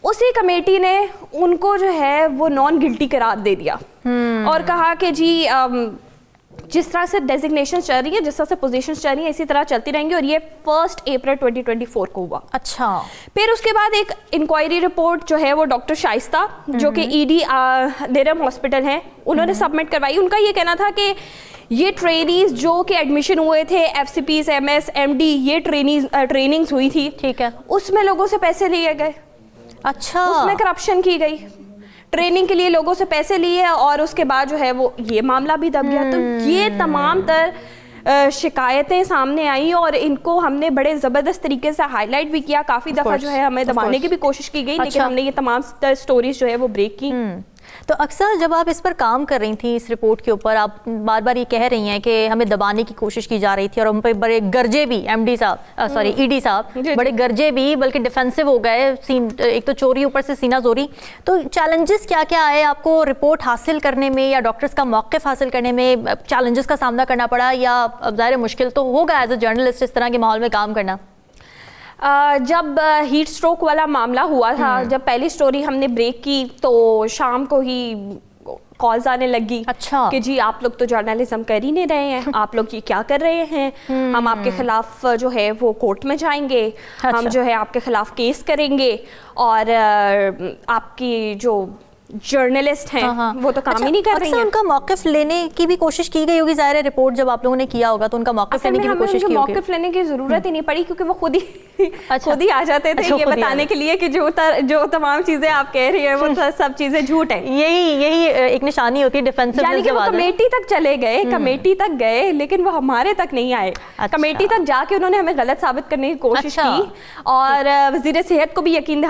उसी कमेटी ने उनको जो है वो नॉन गिल्टी करार दे दिया और कहा कि जी जिस तरह से डेजिग्नेशन चल रही है, जिस तरह से पोजीशन चल रही है, इसी तरह चलती रहेंगी, और ये 1 अप्रैल 2024 को हुआ। अच्छा, फिर उसके बाद एक इंक्वायरी रिपोर्ट जो है वो डॉक्टर शाइस्ता, जो कि ईडी नेरम हॉस्पिटल हैं, उन्होंने सबमिट करवाई। उनका ये कहना था कि ये ट्रेनीज जो कि एडमिशन हुए थे, FCPs, MS, MD, ये ट्रेनिंग्स हुई थी, ठीक है, उसमें लोगों से पैसे लिए गए। अच्छा, उसमें करप्शन की गई, ट्रेनिंग के लिए लोगों से पैसे लिए, और उसके बाद जो है वो ये मामला भी दब गया। तो ये तमाम तर शिकायतें सामने आई और इनको हमने बड़े ज़बरदस्त तरीके से हाईलाइट भी किया। काफ़ी दफ़ा जो है हमें दबाने की भी कोशिश की गई, लेकिन हमने ये तमाम स्टोरीज जो है वो ब्रेक की। तो अक्सर जब आप इस पर काम कर रही थी, इस रिपोर्ट के ऊपर, आप बार बार ये कह रही हैं कि हमें दबाने की कोशिश की जा रही थी और हम पे बड़े गर्जे भी, MD साहब, सॉरी ED साहब, बड़े गर्जे भी, बल्कि डिफेंसिव हो गए। एक तो चोरी, ऊपर से सीना जोरी। तो चैलेंजेस क्या क्या आए आपको रिपोर्ट हासिल करने में, या डॉक्टर्स का मौक़िफ़ हासिल करने में चैलेंजेस का सामना करना पड़ा, या ज़ाहिर मुश्किल तो होगा एज ए जर्नलिस्ट इस तरह के माहौल में काम करना? जब हीट स्ट्रोक वाला मामला हुआ था, जब पहली स्टोरी हमने ब्रेक की, तो शाम को ही कॉल्स आने लगी। अच्छा, कि जी आप लोग तो जर्नलिज्म कर ही नहीं रहे हैं, आप लोग ये क्या कर रहे हैं, हम आपके खिलाफ जो है वो कोर्ट में जाएंगे। अच्छा, हम जो है आपके खिलाफ केस करेंगे, और आपकी जो जर्नलिस्ट हैं वो तो काम ही नहीं कर रही हैं। उनका मौक़िफ़ लेने की भी कोशिश की गई होगी, ज़ाहिर है रिपोर्ट जब आप लोगों ने किया होगा तो उनका मौक़िफ़ लेने की भी कोशिश की होगी। मौक़िफ़ लेने की ज़रूरत ही नहीं पड़ी, क्योंकि वो खुद ही आ जाते थे ये बताने के लिए कि जो तमाम चीज़ें आप कह रही हैं वो सब चीज़ें झूठ है। यही एक निशानी होती है डिफेंसिवनेस के बाद। कमेटी तक चले गए, कमेटी तक गए, लेकिन वो हमारे तक नहीं आए। कमेटी तक जाके उन्होंने हमें गलत साबित करने की कोशिश की, और वज़ीर सेहत को भी यकीन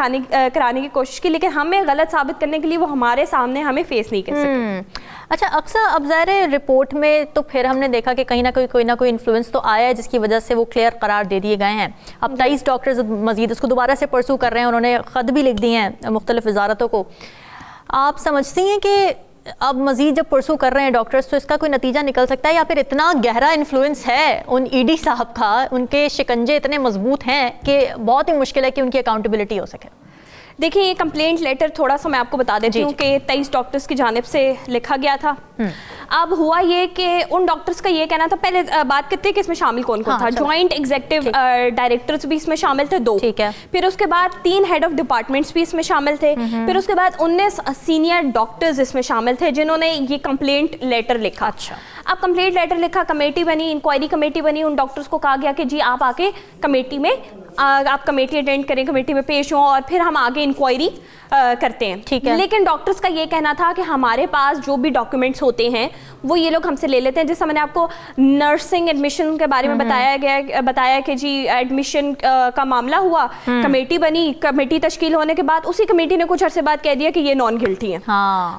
कराने की कोशिश की, लेकिन हमें गलत साबित करने के लिए वो हमारे सामने हमें फेस नहीं कर सके। अच्छा, अक्सर अब ज़ाहिर रिपोर्ट में तो फिर हमने देखा कि कहीं ना कोई इन्फ्लुएंस तो आया है, जिसकी वजह से वो क्लियर करार दे दिए गए हैं। अब 23 डॉक्टर्स मजीद उसको दोबारा से परसू कर रहे हैं, उन्होंने ख़त भी लिख दिए हैं मुख्तलिफ वजारतों को। आप समझती हैं कि अब मजीद जब परसू कर रहे हैं डॉक्टर्स, तो इसका कोई नतीजा निकल सकता है, या फिर इतना गहरा इन्फ्लुएंस है उन ED साहब का, उनके शिकंजे इतने मजबूत हैं कि बहुत ही मुश्किल है कि उनकी अकाउंटेबिलिटी हो सके? देखिए, ये कंप्लेंट लेटर थोड़ा सा मैं आपको बता देती हूँ कि 23 डॉक्टर्स की जानिब से लिखा गया था। अब हुआ ये कि उन डॉक्टर्स का ये कहना था, पहले बात करते हैं कि इसमें शामिल कौन कौन था। जॉइंट एग्जीक्यूटिव डायरेक्टर्स भी इसमें शामिल थे 2, ठीक है। फिर उसके बाद 3 हेड ऑफ डिपार्टमेंट्स भी इसमें शामिल थे। फिर उसके बाद 19 सीनियर डॉक्टर्स इसमें शामिल थे जिन्होंने ये कंप्लेंट लेटर लिखा। अच्छा, अब कंप्लेंट लेटर लिखा, कमेटी बनी, इंक्वायरी कमेटी बनी, उन डॉक्टर्स को कहा गया कि जी आप आके कमेटी में आप कमेटी अटेंड करें, कमेटी में पेश हों, और फिर हम आगे इंक्वायरी करते हैं, ठीक है। लेकिन डॉक्टर्स का ये कहना था कि हमारे पास जो भी डॉक्यूमेंट्स होते हैं वो ये लोग हमसे ले लेते हैं। जैसे मैंने आपको नर्सिंग एडमिशन के बारे में बताया कि जी एडमिशन का मामला हुआ, कमेटी बनी, कमेटी तश्कील होने के बाद उसी कमेटी ने कुछ अरसे बाद कह दिया कि ये नॉन गिल्टी है।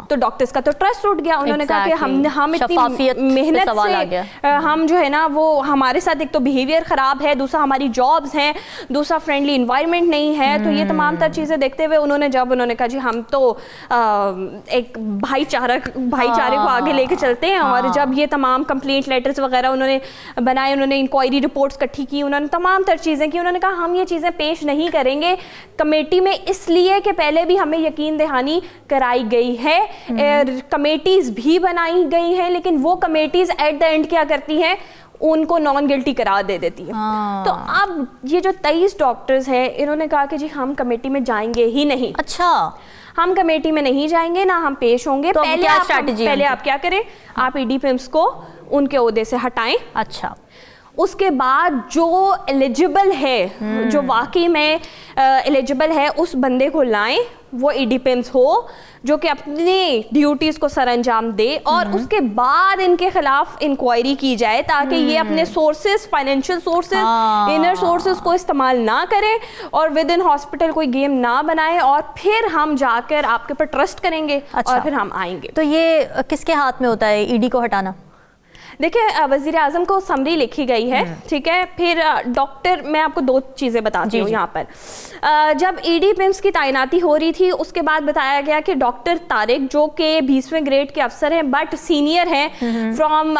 तो डॉक्टर्स का तो ट्रस्ट उठ गया, उन्होंने कहा कि हम इतनी मेहनत सवाल आ गया। से हम जो है ना वो हमारे साथ एक तो बिहेवियर ख़राब है, दूसरा हमारी जॉब्स हैं, दूसरा फ्रेंडली इन्वायरमेंट नहीं है। तो ये तमाम तर चीज़ें देखते हुए उन्होंने कहा जी हम तो एक भाईचारे को आगे लेके चलते हैं। और जब ये तमाम कंप्लेंट लेटर्स वगैरह उन्होंने बनाए, उन्होंने इंक्वायरी रिपोर्ट्स इकट्ठी की, उन्होंने तमाम तर चीज़ें की, उन्होंने कहा हम ये चीज़ें पेश नहीं करेंगे कमेटी में, इसलिए कि पहले भी हमें यकीन दहानी कराई गई है, कमेटीज़ भी बनाई गई हैं, लेकिन वो कमेटीज़ एट द एंड क्या करती हैं, उनको नॉन गिल्टी करार दे देती है। तो अब ये जो 23 डॉक्टर्स हैं, इन्होंने कहा कि जी हम कमेटी में जाएंगे ही नहीं। अच्छा, हम कमेटी में नहीं जाएंगे, ना हम पेश होंगे। तो पहले आप क्या करें, आप ईडीपीएम्स को उनके ओहदे से हटाएं। अच्छा, उसके बाद जो एलिजिबल है, जो वाकई में एलिजिबल है, उस बंदे को लाएं, वो ईडीपीएम्स हो, जो कि अपनी ड्यूटीज को सरअंजाम दे, और उसके बाद इनके खिलाफ इंक्वायरी की जाए, ताकि ये अपने sources, financial sources, inner sources को इस्तेमाल ना करें और विद इन हॉस्पिटल कोई गेम ना बनाए, और फिर हम जाकर आपके ऊपर ट्रस्ट करेंगे। अच्छा, और फिर हम आएंगे। तो ये किसके हाथ में होता है ईडी को हटाना? देखिए, वज़ीर आज़म को समरी लिखी गई है, ठीक है। फिर डॉक्टर, मैं आपको दो चीज़ें बताती हूँ यहाँ पर। जब ईडीपीएम्स की तैनाती हो रही थी, उसके बाद बताया गया कि डॉक्टर तारिक, जो कि 20वें ग्रेड के अफसर हैं बट सीनियर हैं फ्रॉम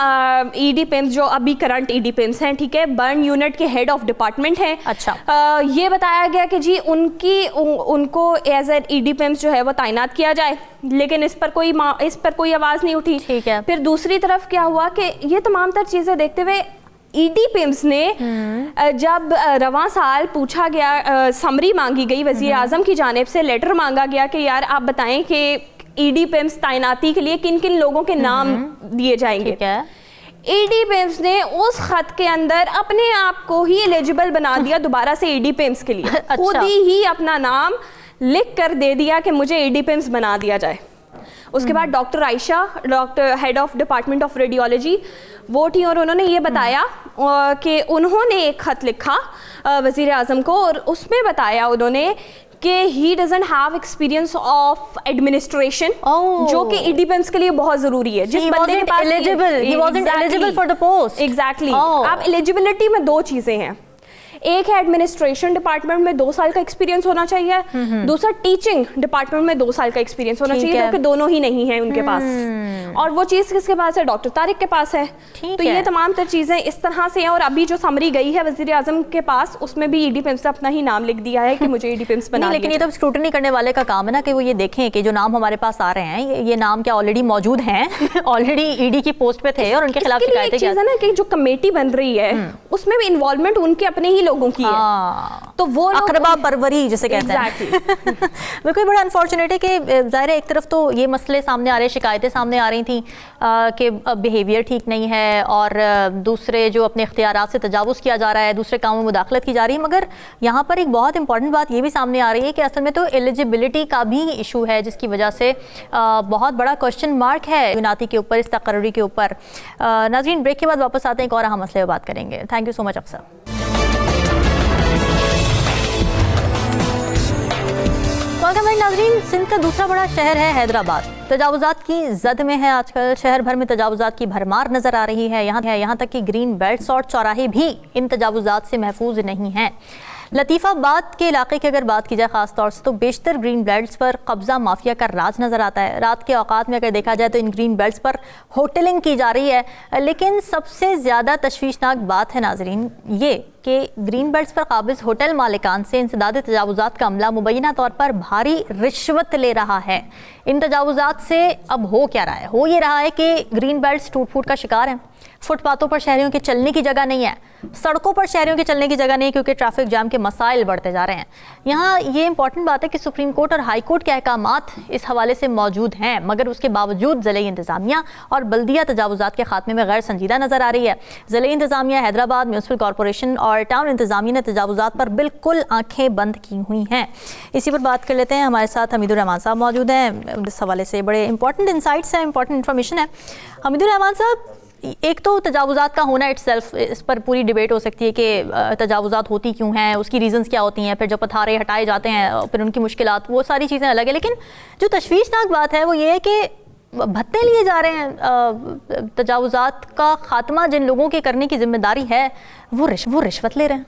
ईडीपीएम्स, जो अभी करंट ईडीपीएम्स हैं, ठीक है, बर्न यूनिट के हेड ऑफ डिपार्टमेंट हैं। अच्छा, ये बताया गया कि जी उनको एज ए ईडीपीएम्स जो है वो तैनात किया जाए, लेकिन इस पर कोई आवाज़ नहीं उठी। ठीक है। फिर दूसरी तरफ क्या हुआ कि ये तमाम तर चीज़ें देखते हुए ईडीपीएम्स ने जब रवां साल पूछा गया, समरी मांगी गई वज़ीर आज़म की जानिब से, लेटर मांगा गया कि यार आप बताएं कि ईडीपीएम्स तैनाती के लिए किन किन लोगों के नाम दिए जाएंगे। ठीक है। ईडीपीएम्स ने उस खत के अंदर अपने आप को ही एलिजिबल बना दिया दोबारा से ईडीपीएम्स के लिए। अच्छा। खुद ही अपना नाम लिख कर दे दिया कि मुझे ईडीपीएम्स बना दिया जाए। उसके बाद doctor Ayesha, doctor head of department of radiology, वो थी, और उन्होंने ये बताया कि उन्होंने एक ख़त लिखा वज़ीर आज़म को, और उसमें बताया उन्होंने कि he doesn't have experience of administration, जो कि ईडीपीएम्स के लिए बहुत ज़रूरी है। जिस बंदे के पास eligible for the post. Exactly. अब एलिजिबिलिटी में दो चीज़ें हैं, एक है एडमिनिस्ट्रेशन डिपार्टमेंट में 2 साल का एक्सपीरियंस होना चाहिए, दूसरा टीचिंग डिपार्टमेंट में 2 साल का एक्सपीरियंस होना चाहिए, जो कि दोनों ही नहीं है उनके पास। और वो चीज़ किसके पास है? डॉक्टर तारिक के पास है। तो ये तमाम तर चीज़ें इस तरह से हैं। और अभी जो समरी गई है वज़ीर आज़म के पास, उसमें भी ईडीपीएम्स ने अपना ही नाम लिख दिया है कि मुझे ईडीपीएम्स बना। लेकिन ये तो स्क्रूटनी करने वाले का काम है ना, कि वो ये देखें कि जो नाम हमारे पास आ रहे हैं, ये नाम क्या ऑलरेडी मौजूद हैं, ऑलरेडी ईडी की पोस्ट पे थे और उनके खिलाफ शिकायतें। चीज़ है ना कि जो कमेटी बन रही है उसमें भी इन्वॉल्वमेंट उनके अपने ही लोगों की है, तो वो अकरबा परवरी जिसे कहते हैं। बिल्कुल, बड़ा अनफॉर्चुनेट है कि ज़ाहिर है एक तरफ तो ये मसले सामने आ रहे, शिकायतें सामने आ रही थी कि बिहेवियर ठीक नहीं है, और दूसरे जो अपने इख्तियारात से तजावुज़ किया जा रहा है, दूसरे कामों में मुदाखलत की जा रही है। मगर यहाँ पर एक बहुत इंपॉर्टेंट बात ये भी सामने आ रही है कि असल में तो एलिजिबिलिटी का भी इशू है, जिसकी वजह से बहुत बड़ा क्वेश्चन मार्क है युनाती के ऊपर, इस तकर्री के ऊपर। नाज़रीन, ब्रेक के बाद वापस आते हैं, एक और अहम मसले पर बात करेंगे। थैंक यू सो मच अक्सर। नाज़रीन, सिंध का दूसरा बड़ा शहर है हैदराबाद। तजावुज़ात की जद में है आजकल, शहर भर में तजावुज़ात की भरमार नज़र आ रही है। यहाँ तक कि ग्रीन बेल्ट्स और चौराहे भी इन तजावुज़ात से महफूज नहीं हैं। लतीफ़ाबाद के इलाके की अगर बात की जाए ख़ास तौर से, तो बेशतर ग्रीन बेल्ट्स पर कब्ज़ा माफिया का राज नज़र आता है। रात के औकात में अगर देखा जाए तो इन ग्रीन बेल्ट्स पर होटलिंग की जा रही है। लेकिन सबसे ज़्यादा तशवीशनाक बात है नाज़रीन ये कि ग्रीन बेल्ट्स पर काबिज़ होटल मालिकान से इंसदाद तजावुज़ात का अमला मुबैना तौर पर भारी रिश्वत ले रहा है। इन तजावुज़ात से अब हो क्या रहा है? हो ये रहा है कि ग्रीन बेल्ट्स टूट फूट का शिकार हैं। फुटपाथों पर शहरियों के चलने की जगह नहीं है, सड़कों पर शहरियों के चलने की जगह नहीं, क्योंकि ट्रैफिक जाम के मसाइल बढ़ते जा रहे हैं। यहाँ ये इंपॉर्टेंट बात है कि सुप्रीम कोर्ट और हाई कोर्ट के अहकामात इस हवाले से मौजूद हैं, मगर उसके बावजूद ज़िले इंतज़ामिया और बल्दिया तजावुज़ात के खात्मे में गैर संजीदा नज़र आ रही है। ज़िले इंतज़ामिया, हैदराबाद म्यूनसिपल कॉरपोरेशन और टाउन इंतज़ामिया ने तजावुज़ात पर बिल्कुल आँखें बंद की हुई हैं। इसी पर बात कर लेते हैं। हमारे साथ हमीदुर रहमान साहब मौजूद हैं। इस हवाले से बड़े इंपॉर्टेंट इंसाइट्स हैं, इंपॉर्टेंट इन्फॉर्मेशन है। हमीदुर रहमान साहब, एक तो तजावुज़ात का होना इट्सेल्फ, इस पर पूरी डिबेट हो सकती है कि तजावुज़ात होती क्यों हैं, उसकी रीज़न्स क्या होती हैं, फिर जब पथारे हटाए जाते हैं फिर उनकी मुश्किलात, वो सारी चीज़ें अलग है। लेकिन जो तशवीशनाक बात है वो ये है कि भत्ते लिए जा रहे हैं, तजावुजात का खात्मा जिन लोगों की करने की जिम्मेदारी है वो रिश्वत ले रहे हैं।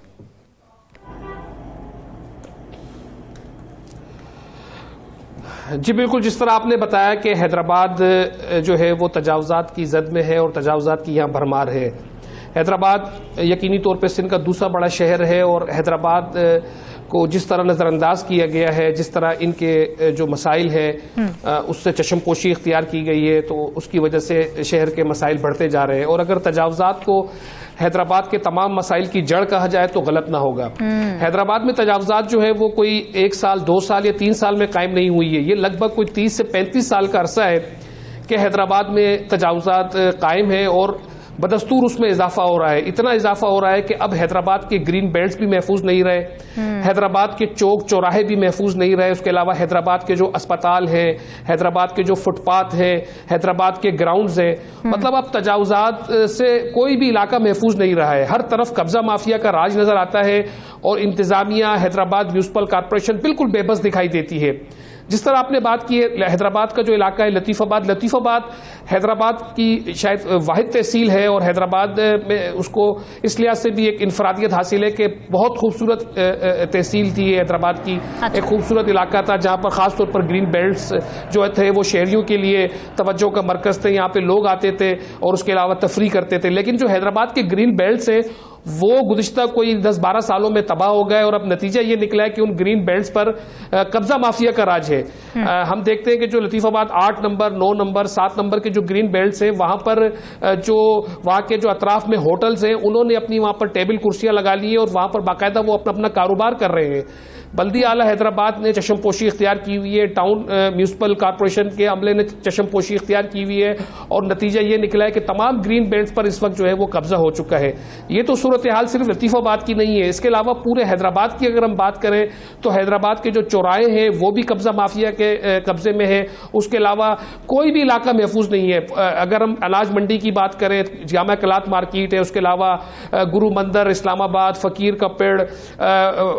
जी बिल्कुल, जिस तरह आपने बताया कि हैदराबाद जो है वो तजावुजात की जद में है और तजावुजात की यहाँ भरमार है। हैदराबाद यकीनी तौर पे सिंध का दूसरा बड़ा शहर है और हैदराबाद को जिस तरह नज़रअंदाज किया गया है, जिस तरह इनके जो मसाइल है उससे चशमपोशी इख्तियार की गई है, तो उसकी वजह से शहर के मसाइल बढ़ते जा रहे हैं। और अगर तजावुजात को हैदराबाद के तमाम मसाइल की जड़ कहा जाए तो गलत ना होगा। हैदराबाद में तजावुजात जो है वो कोई 1 साल 2 साल या 3 साल में कायम नहीं हुई है, ये लगभग कोई 30 से 35 साल का अरसा है कि हैदराबाद में तजावुजात कायम है और बदस्तूर उसमें इजाफा हो रहा है। इतना इजाफा हो रहा है कि अब हैदराबाद के ग्रीन बेल्ट्स भी महफूज नहीं रहे, हैदराबाद के चौक चौराहे भी महफूज नहीं रहे। उसके अलावा हैदराबाद के जो अस्पताल हैं, हैदराबाद के जो फुटपाथ हैं, हैदराबाद के ग्राउंड्स हैं, मतलब अब तजावुजात से कोई भी इलाका महफूज नहीं रहा है। हर तरफ कब्जा माफिया का राज नजर आता है और इंतजामिया, हैदराबाद म्यूनिसिपल कॉर्पोरेशन बिल्कुल बेबस दिखाई देती है। जिस तरह आपने बात की है हैदराबाद का जो इलाका है लतीफ़ाबाद, लतीफ़ाबाद हैदराबाद की शायद वाहिद तहसील है और हैदराबाद में उसको इस लिहाज से भी एक इनफरादियत हासिल है कि बहुत खूबसूरत तहसील थी हैदराबाद की। एक खूबसूरत इलाका था जहाँ पर ख़ास तौर पर ग्रीन बेल्ट्स जो थे वो शहरियों के लिए तवज्जो का मरकज़ थे, यहाँ पे लोग आते थे और उसके अलावा तफरी करते थे। लेकिन जो हैदराबाद के ग्रीन बेल्ट्स है वो गुज़िश्ता कोई 10-12 सालों में तबाह हो गए और अब नतीजा ये निकला है कि उन ग्रीन बेल्ट्स पर कब्जा माफिया का राज है। हम देखते हैं कि जो लतीफ़ाबाद 8 नंबर, 9 नंबर, 7 नंबर के जो ग्रीन बेल्ट्स हैं वहाँ पर जो वहाँ के जो अतराफ में होटल्स हैं उन्होंने अपनी वहाँ पर टेबल कुर्सियाँ लगा ली है और वहाँ पर बाकायदा वो अपना अपना कारोबार कर रहे हैं। बल्दी आला हैदराबाद ने चशमपोशी इख्तियार की हुई है, टाउन म्यूनिसिपल कॉर्पोरेशन के अमले ने चशमपोशी इख्तियार की हुई है और नतीजा ये निकला है कि तमाम ग्रीन बेल्ट्स पर इस वक्त जो है वो कब्जा हो चुका है। ये तो सूरत हाल सिर्फ लतीफ़ाबाद की नहीं है, इसके अलावा पूरे हैदराबाद की अगर हम बात करें तो हैदराबाद के जो चौराहे हैं वो भी कब्जा माफिया के कब्जे में है। उसके अलावा कोई भी इलाका महफूज नहीं है। अगर हम अनाज मंडी की बात करें, जामा कलात मार्केट है, उसके अलावा गुरु मंदिर, इस्लामाबाद, फकीर का पेड़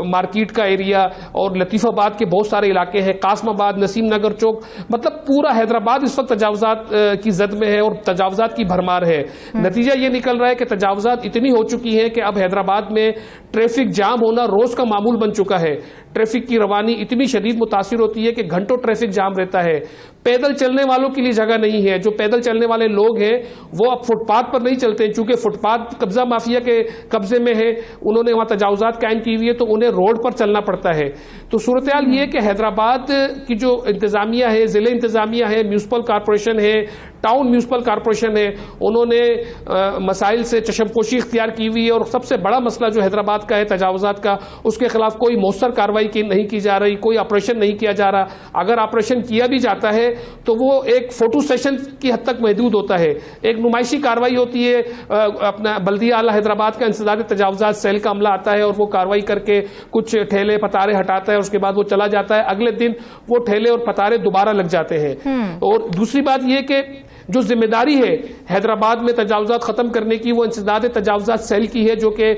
मार्केट का एरिया और लतीफ़ाबाद के बहुत सारे इलाके हैं, कासमाबाद, नसीम नगर चौक, मतलब पूरा हैदराबाद इस वक्त तजावुजात की जद में है और तजावुजात की भरमार है। नतीजा ये निकल रहा है कि तजावुजात इतनी हो चुकी है कि अब हैदराबाद में ट्रैफिक जाम होना रोज का मामूल बन चुका है। ट्रैफिक की रवानी इतनी शदीद मुतासिर होती है कि घंटों ट्रैफिक जाम रहता है। पैदल चलने वालों के लिए जगह नहीं है। जो पैदल चलने वाले लोग हैं वो अब फुटपाथ पर नहीं चलते, चूंकि फुटपाथ कब्जा माफिया के कब्जे में है, उन्होंने वहां तजावुजात कायम की हुई है तो उन्हें रोड पर चलना पड़ता है। तो सूरत हाल ये कि हैदराबाद की जो इंतजामिया है, जिले इंतजामिया है, म्यूनिसिपल कॉर्पोरेशन है, टाउन म्यूनिसिपल कॉर्पोरेशन है, उन्होंने मसाइल से चशमपोशी इख्तियार की हुई है और सबसे बड़ा मसला जो हैदराबाद का है तजावुजात का, उसके खिलाफ कोई मौसर कार्रवाई नहीं की जा रही, कोई ऑपरेशन नहीं किया जा रहा। अगर ऑपरेशन किया भी जाता है तो वो एक फोटो सेशन की हद तक महदूद होता है, एक नुमाइशी कार्रवाई होती है। अपना बल्दिया आला हैदराबाद का इंसदाद तजावुजात सेल का अमला आता है और वो कार्रवाई करके कुछ ठेले पतारे हटाता है, उसके बाद वो चला जाता है। अगले दिन वो ठेले और पतारे दोबारा लग जाते हैं। और दूसरी बात यह कि जो जिम्मेदारी है हैदराबाद में तजावुजात खत्म करने की, वो इंसदाद तजावुजात सेल की है जो कि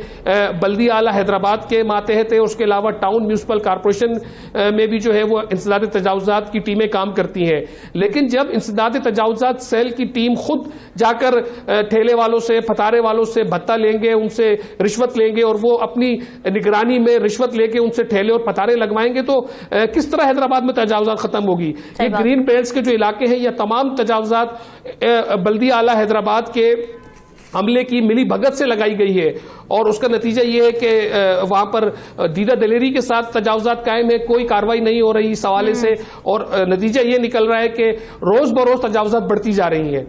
बल्दिया आला हैदराबाद के मातहत है। उसके अलावा टाउन म्यूनिसिपल कॉर्पोरेशन में भी जो है वो इंसदाद तजावुजात की टीमें काम करती हैं। लेकिन जब इंसदाद तजावुजात सेल की टीम खुद जाकर ठेले वालों से, फतारे वालों से भत्ता लेंगे, उनसे रिश्वत लेंगे और वो अपनी निगरानी में रिश्वत लेके उनसे ठेले और फतारे लगवाएंगे तो किस तरह हैदराबाद में तजावुजात खत्म होगी। ये ग्रीन बेल्ट्स के जो इलाके हैं, यह तमाम तजावुजात बल्दिया आला हैदराबाद के हमले की मिली भगत से लगाई गई है और उसका नतीजा ये है कि वहां पर दीदा दलेरी के साथ तजावुजात कायम है, कोई कार्रवाई नहीं हो रही इस हवाले से और नतीजा ये निकल रहा है कि रोज बरोज तजावुजात बढ़ती जा रही है।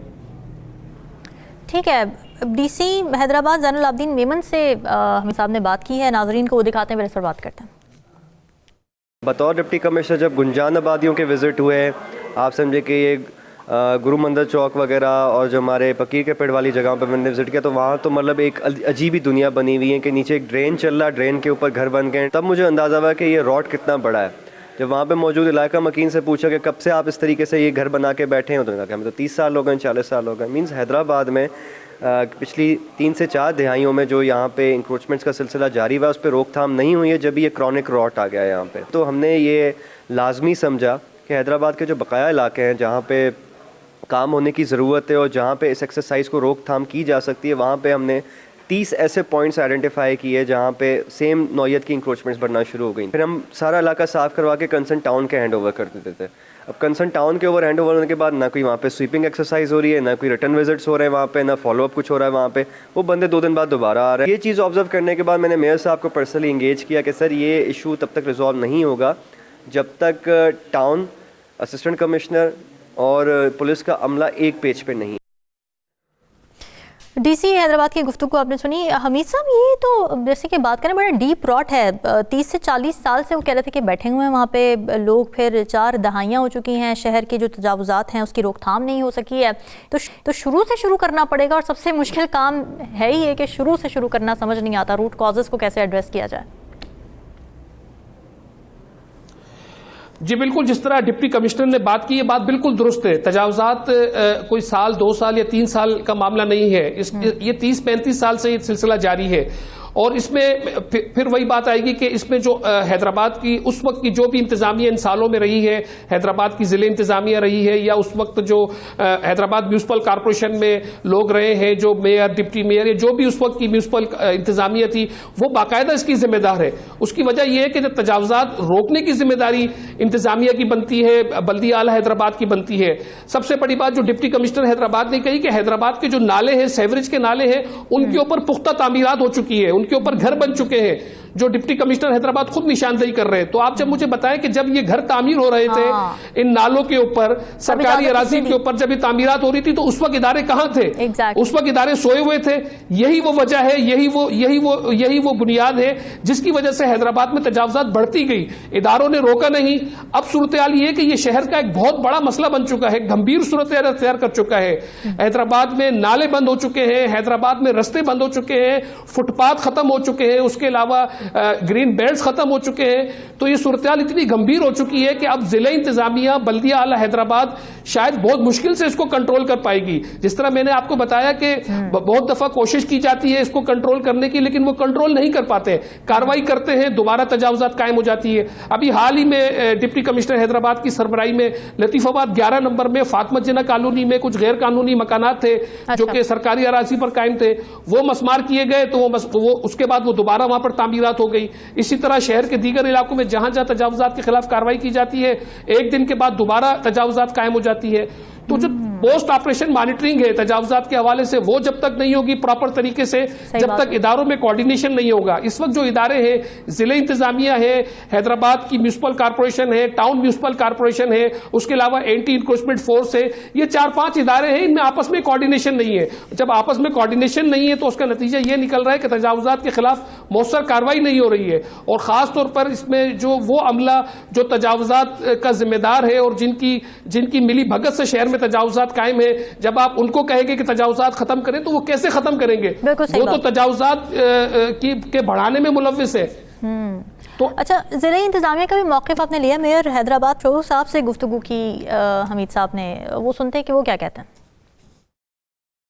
ठीक है, डीसी हैदराबाद ज़ैनुल आबदीन मेमन से हमीद साहब ने बात की है, नाजरीन को वो दिखाते हैं, फिर इस पर बात करते हैं। बतौर डिप्टी कमिश्नर जब गुंजान आबादियों के विज़िट हुए, आप समझे कि ये गुरु मंदिर चौक वगैरह और जो हमारे फकीर के पेड़ वाली जगह पर मैंने विजिट किया तो वहाँ तो मतलब एक अजीब ही दुनिया बनी हुई है कि नीचे एक ड्रेन चल रहा, ड्रेन के ऊपर घर बन गए। तब मुझे अंदाज़ा हुआ कि ये रॉड कितना बड़ा है। जब वहाँ पे मौजूद इलाका मकीन से पूछा कि कब से आप इस तरीके से ये घर बना के बैठे हैं, उन्होंने कहा कि हमें तो 30 साल हो गए, 40 साल हो गए। मीन्स हैदराबाद में पिछली 3 से 4 दिहाइयों में जो यहाँ पे इंक्रोचमेंट्स का सिलसिला जारी हुआ, उस पर रोकथाम नहीं हुई है जब ये क्रॉनिक रॉट आ गया है यहाँ पे। तो हमने ये लाजमी समझा कि हैदराबाद के जो बकाया इलाके हैं जहाँ पे काम होने की ज़रूरत है और जहाँ पे इस एक्सरसाइज को रोकथाम की जा सकती है वहाँ पे हमने 30 ऐसे पॉइंट्स आइडेंटिफाई किए जहाँ पे सेम नौयत की इंक्रोचमेंट्स बढ़ना शुरू हो गई। फिर हम सारा इलाका साफ़ करवा के कंसर्न टाउन के हैंड ओवर कर देते थे। अब कंसर्न टाउन के ओवर हैंड ओवर होने के बाद ना कोई वहाँ पे स्वीपिंग एक्सरसाइज हो रही है, ना कोई रिटर्न विजिट्स हो रहे हैं वहाँ पे, ना फॉलोअप कुछ हो रहा है वहाँ पे। वो बंदे 2 दिन बाद दोबारा आ रहे हैं। ये चीज़ ऑब्जर्व करने के बाद मैंने मेयर साहब को पर्सनली इंगेज किया कि सर ये इशू तब तक रिजॉल्व नहीं होगा जब तक टाउन, असिस्टेंट कमिश्नर और पुलिस का अमला एक पेज पे नहीं। डीसी हैदराबाद की गुफ्तगू आपने सुनी। हमीद साहब, ये तो जैसे कि बात करें बड़ा डीप रॉट है। 30 से 40 साल से वो कह रहे थे कि बैठे हुए हैं वहाँ पे लोग, फिर 4 दहाइयाँ हो चुकी हैं, शहर के जो तजावुज़ात हैं उसकी रोकथाम नहीं हो सकी है। तो शुरू से शुरू करना पड़ेगा और सबसे मुश्किल काम है ही है कि शुरू से शुरू करना समझ नहीं आता, रूट कॉजेज़ को कैसे एड्रेस किया जाए। जी बिल्कुल, जिस तरह डिप्टी कमिश्नर ने बात की, ये बात बिल्कुल दुरुस्त है। तजावुज़ात कोई साल, 2 साल या 3 साल का मामला नहीं है। ये 30-35 साल से ये सिलसिला जारी है। और इसमें फिर वही बात आएगी कि इसमें जो हैदराबाद की उस वक्त की जो भी इंतजामिया इन सालों में रही है, हैदराबाद की ज़िले इंतजामिया रही है, या उस वक्त जो हैदराबाद म्यूनसिपल कॉरपोरेशन में लोग रहे हैं, जो मेयर, डिप्टी मेयर, या जो भी उस वक्त की म्यूनसिपल इंतजामिया थी, वो बाकायदा इसकी जिम्मेदार है। उसकी वजह यह है कि जब तजावुज़ात रोकने की जिम्मेदारी इंतजामिया की बनती है, बल्दिया आला हैदराबाद की बनती है। सबसे बड़ी बात जो डिप्टी कमिश्नर हैदराबाद ने कही कि हैदराबाद के जो नाले हैं, सेवरेज के नाले हैं, उनके ऊपर पुख्ता तामीरात हो चुकी है, उनके ऊपर घर बन चुके हैं, जो डिप्टी कमिश्नर हैदराबाद खुद निशानदेही कर रहे हैं। तो आप जब मुझे बताएं कि जब ये घर तामीर हो रहे थे इन नालों के ऊपर, सरकारी अराजी के ऊपर जब ये तामीरात हो रही थी, तो उस वक्त इदारे कहां थे? उस वक्त इदारे सोए हुए थे। यही वो वजह है, यही वो बुनियाद है जिसकी वजह से हैदराबाद में तजावुज़ात बढ़ती गई। इदारों ने रोका नहीं। अब सूरत हाल ये है कि ये शहर का एक बहुत बड़ा मसला बन चुका है, गंभीर सूरत हाल अख्तियार कर चुका है। हैदराबाद में नाले बंद हो चुके हैं, हैदराबाद में रस्ते बंद हो चुके हैं, फुटपाथ खत्म हो चुके हैं, उसके अलावा ग्रीन बेल्ट्स खत्म हो चुके हैं। तो ये सूरत-ए-हाल इतनी गंभीर हो चुकी है कि अब जिले इंतजामिया, बल्दिया आला हैदराबाद शायद बहुत मुश्किल से इसको कंट्रोल कर पाएगी। जिस तरह मैंने आपको बताया कि बहुत दफा कोशिश की जाती है इसको कंट्रोल करने की, लेकिन वो कंट्रोल नहीं कर पाते। कार्रवाई करते हैं, दोबारा तजावुज़ात कायम हो जाती है। अभी हाल ही में डिप्टी कमिश्नर हैदराबाद की सरबराही में लतीफाबाद 11 नंबर में फातिमा जिन्ना कॉलोनी में कुछ गैर कानूनी मकानात थे जो कि सरकारी अराजी पर कायम थे, वो मसमार किए गए। तो वो उसके बाद वो दोबारा वहां पर तामीरात हो गई। इसी तरह शहर के दीगर इलाकों में जहां जहां तजावुज़ात के खिलाफ कार्रवाई की जाती है, एक दिन के बाद दोबारा तजावुज़ात कायम हो जाती है। तो जो पोस्ट ऑपरेशन मॉनिटरिंग है तजावुज़ात के हवाले से, वो जब तक नहीं होगी प्रॉपर तरीके से, जब तक इदारों में कोऑर्डिनेशन नहीं होगा। इस वक्त जो इदारे हैं, जिले इंतजामिया है, हैदराबाद की म्यूनसिपल कॉरपोरेशन है, टाउन म्यूनसिपल कॉरपोरेशन है, उसके अलावा एंटी इंक्रोचमेंट फोर्स है, ये 4-5 इदारे हैं, इनमें आपस में कोऑर्डिनेशन नहीं है। जब आपस में कोऑर्डिनेशन नहीं है तो उसका नतीजा ये निकल रहा है कि तजावुज़ात के खिलाफ मौसर कार्रवाई नहीं हो रही है। और खास तौर पर इसमें जो वो अमला जो तजावुज़ात का जिम्मेदार है और जिनकी मिली भगत से शहर में तजावुज़ात कायम है, जब आप उनको कहेंगे कि तजावुज़ात खत्म करें तो वो कैसे खत्म करेंगे? वो तो तजावुज़ात के बढ़ाने में मुलव्विस है। तो अच्छा, ज़िले इंतजामिया का भी मौक़िफ़ आपने लिया। मेयर हैदराबाद फ़िरोज़ साहब से गुफ्तगू की हमीद साहब ने, वो सुनते हैं कि वो क्या कहते हैं।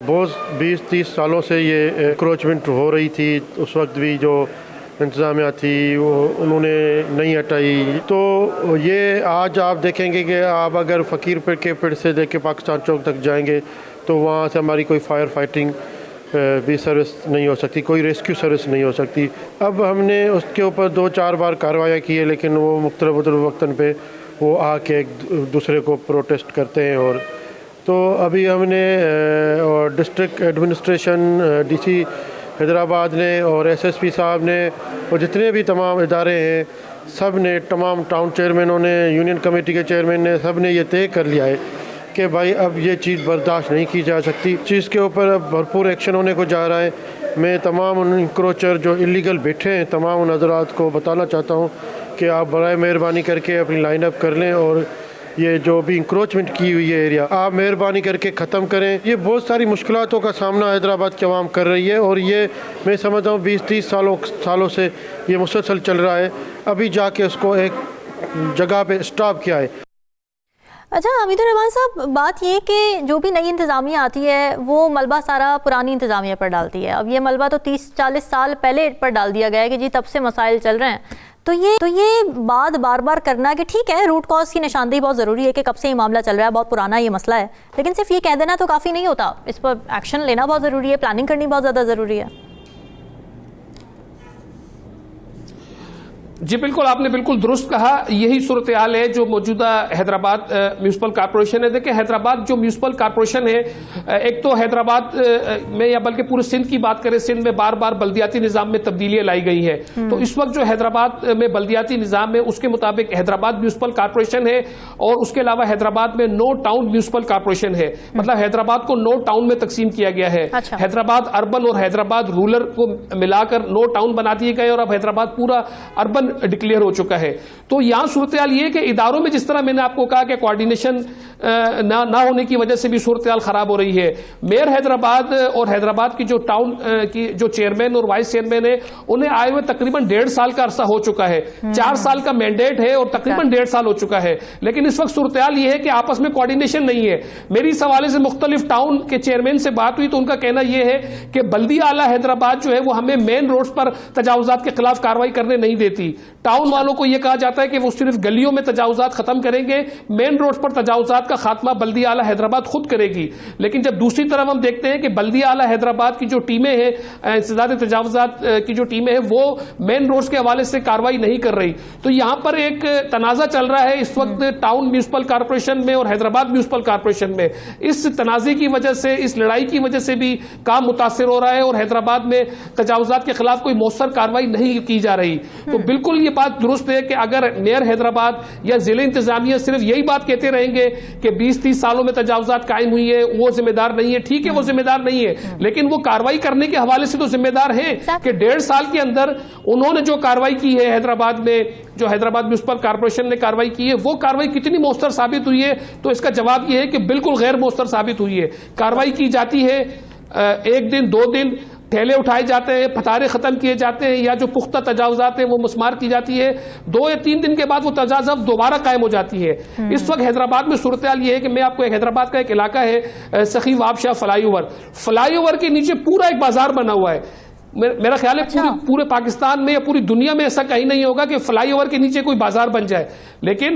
बहुत 20-30 सालों से ये इंक्रोचमेंट हो रही थी। उस वक्त भी जो इंतज़ामिया थी वो उन्होंने नहीं हटाई। तो ये आज आप देखेंगे कि आप अगर फ़कीरपेट के पेड़ से लेके पाकिस्तान चौक तक जाएंगे तो वहाँ से हमारी कोई फायर फाइटिंग भी सर्विस नहीं हो सकती, कोई रेस्क्यू सर्विस नहीं हो सकती। अब हमने उसके ऊपर 2-4 बार कार्रवाई की है, लेकिन वो मुख्तलिफ वक्तन पे वो आके एक दूसरे को प्रोटेस्ट करते हैं। और तो अभी हमने डिस्ट्रिक्ट एडमिनिस्ट्रेशन, डीसी हैदराबाद ने और एसएसपी साहब ने और जितने भी तमाम इदारे हैं, सब ने, तमाम टाउन चेयरमैनों ने, यूनियन कमेटी के चेयरमैन ने, सब ने ये तय कर लिया है कि भाई अब ये चीज़ बर्दाश्त नहीं की जा सकती। चीज़ के ऊपर अब भरपूर एक्शन होने को जा रहा है। मैं तमाम उन इंक्रोचर जो इलीगल बैठे हैं, तमाम उन हज़रात को बताना चाहता हूँ कि आप बराए मेहरबानी करके अपनी लाइन अप कर लें और ये जो भी इंक्रोचमेंट की हुई है एरिया, आप मेहरबानी करके ख़त्म करें। ये बहुत सारी मुश्किलातों का सामना हैदराबाद की आवाम कर रही है और ये मैं समझता हूँ 20-30 सालों से ये मुसलसल चल रहा है। अभी जाके उसको एक जगह पे स्टॉप किया है। अच्छा हमीदुर रहमान साहब, बात ये कि जो भी नई इंतज़ामिया आती है वो मलबा सारा पुरानी इंतज़ामिया पर डालती है। अब ये मलबा तो 30-40 साल पहले पर डाल दिया गया है कि जी तब से मसाइल चल रहे हैं। तो ये बात बार बार करना कि ठीक है रूट कॉज की निशानदेही बहुत ज़रूरी है कि कब से ये मामला चल रहा है, बहुत पुराना ये मसला है, लेकिन सिर्फ ये कह देना तो काफ़ी नहीं होता, इस पर एक्शन लेना बहुत ज़रूरी है, प्लानिंग करनी बहुत ज़्यादा ज़रूरी है। जी बिल्कुल, आपने बिल्कुल दुरुस्त कहा। यही सूरत हाल है जो मौजूदा हैदराबाद म्यूनसिपल कॉर्पोरेशन है। देखिए हैदराबाद जो म्यूनसिपल कॉर्पोरेशन है, एक तो हैदराबाद में या बल्कि पूरे सिंध की बात करें, सिंध में बार बार बल्दियाती निज़ाम में तब्दीलियाँ लाई गई हैं। तो इस वक्त जो हैदराबाद में बल्दियाती निज़ाम है उसके मुताबिक हैदराबाद म्यूनसिपल कॉर्पोरेशन है और उसके अलावा हैदराबाद में 9 टाउन म्यूनसिपल कॉर्पोरेशन है। मतलब हैदराबाद को 9 टाउन में तकसीम किया गया है। अच्छा। हैदराबाद अर्बन और हैदराबाद रूरल को मिलाकर 9 टाउन बना दिए गए और अब हैदराबाद पूरा अर्बन डिक्लेयर हो चुका है। तो यहां सूरत हाल ये कि इदारों में जिस तरह मैंने आपको कहा कि कोऑर्डिनेशन ना होने की वजह से भी सूरत हाल खराब हो रही है। मेयर हैदराबाद और हैदराबाद की जो टाउन की जो चेयरमैन और वाइस चेयरमैन है उन्हें आए हुए तकरीबन 1.5 साल का अरसा हो चुका है। 4 साल का मैंडेट है और तकरीबन 1.5 साल हो चुका है, लेकिन इस वक्त सूरत हाल ये है कि आपस में कोऑर्डिनेशन नहीं है। मेरी इस हवाले से मुख्तलिफ टाउन के चेयरमैन से बात हुई तो उनका कहना यह है कि बल्दी आला हैदराबाद जो है वो हमें मेन रोड्स पर तजावुजात के खिलाफ कार्रवाई करने नहीं देती। टाउन वालों को यह कहा जाता है कि वो सिर्फ गलियों में तजावुजात खत्म करेंगे, मेन रोड पर तजावुजात का खात्मा बल्दी आला हैदराबाद खुद करेगी। लेकिन जब दूसरी तरफ हम देखते हैं कि बल्दी आला हैदराबाद की जो टीमें हैं, इंसदाद तजावुजात की जो टीमें हैं, वो मेन रोड्स के हवाले से कार्रवाई नहीं कर रही। तो यहां पर एक तनाजा चल रहा है इस वक्त टाउन म्यूनसिपल कॉर्पोरेशन में और हैदराबाद म्यूनसिपल कॉर्पोरेशन में। इस तनाजे की वजह से, इस लड़ाई की वजह से भी काम मुतासिर हो रहा है और हैदराबाद में तजावुजात के खिलाफ कोई मौसर कार्रवाई नहीं की जा रही। तो बिल्कुल ये बात दुरुस्त है कि अगर मेयर हैदराबाद या जिले इंतजामिया सिर्फ यही बात कहते रहेंगे कि 20-30 सालों में तजावुजात कायम हुई है, वो जिम्मेदार नहीं है, ठीक है वो जिम्मेदार नहीं है, लेकिन वो कार्रवाई करने के हवाले से तो जिम्मेदार है कि 1.5 साल के अंदर उन्होंने जो कार्रवाई की है हैदराबाद में, जो हैदराबाद म्यूनसिपल कॉर्पोरेशन ने कार्रवाई की है, वो कार्रवाई कितनी मौसर साबित हुई है? तो इसका जवाब यह है कि बिल्कुल गैर मौसर साबित हुई है। कार्रवाई की जाती है 1 दिन 2 दिन, ठेले उठाए जाते हैं, फतारे खत्म किए जाते हैं, या जो पुख्ता तजावुजात है वो मुस्मार की जाती है। 2 या 3 दिन के बाद वो तजावुजात दोबारा कायम हो जाती है। इस वक्त हैदराबाद में सूरत हाल ये है कि मैं आपको, एक हैदराबाद का एक इलाका है सखी वाबशाह फ्लाईओवर के नीचे पूरा एक बाजार बना हुआ है। मेरा ख्याल है पूरे पाकिस्तान में या पूरी दुनिया में ऐसा कहीं नहीं होगा कि फ्लाईओवर के नीचे कोई बाजार बन जाए। लेकिन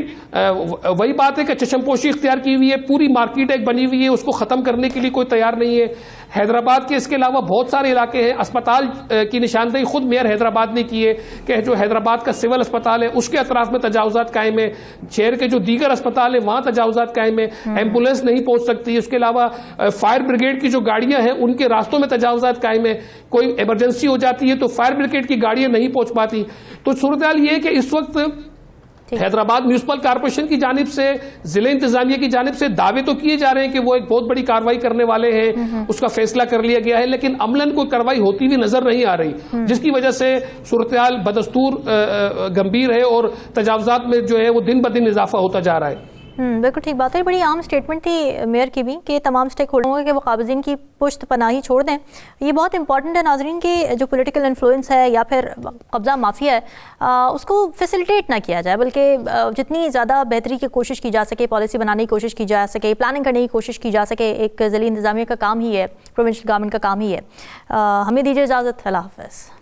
वही बात है कि चशमपोशी इख्तियार की हुई है, पूरी मार्केट एक बनी हुई है, उसको खत्म करने के लिए कोई तैयार नहीं है। हैदराबाद के इसके अलावा बहुत सारे इलाके हैं। अस्पताल की निशानदेही खुद मेयर हैदराबाद ने की है कि जो हैदराबाद का सिविल अस्पताल है उसके अतराफ में तजावुजात कायम है, शहर के जो दीगर अस्पताल है वहां तजावुजात कायम है, एम्बुलेंस नहीं पहुंच सकती। उसके अलावा फायर ब्रिगेड की जो गाड़ियां हैं उनके रास्तों में तजावुजात कायम है, कोई इमरजेंसी हो जाती है तो फायर ब्रिगेड की गाड़ियां नहीं पहुंच पाती। तो सूरत हाल ये है कि इस वक्त हैदराबाद म्यूनसिपल कॉर्पोरेशन की जानिब से, जिले इंतजामिया की जानिब से दावे तो किए जा रहे हैं कि वो एक बहुत बड़ी कार्रवाई करने वाले हैं, उसका फैसला कर लिया गया है, लेकिन अमलन कोई कार्रवाई होती हुई नजर नहीं आ रही, जिसकी वजह से सूरत हाल बदस्तूर गंभीर है और तजावुजात में जो है वो दिन ब दिन इजाफा होता जा रहा है। बिल्कुल ठीक बात है। बड़ी आम स्टेटमेंट थी मेयर की भी कि तमाम स्टेक होल्डरों के वो काबिज़ीन की पुश्त पनाही छोड़ दें। ये बहुत इंपॉर्टेंट है नाजरीन कि जो पॉलिटिकल इन्फ्लुएंस है या फिर कब्जा माफिया है उसको फैसिलिटेट ना किया जाए, बल्कि जितनी ज़्यादा बेहतरी की कोशिश की जा सके, पॉलिसी बनाने की कोशिश की जा सके, प्लानिंग करने की कोशिश की जा सके, एक ज़िली इंतज़ामिया का काम ही है, प्रोविंशियल गवर्नमेंट का काम ही है। हमें दीजिए इजाज़त, अल्लाह हाफ़िज़।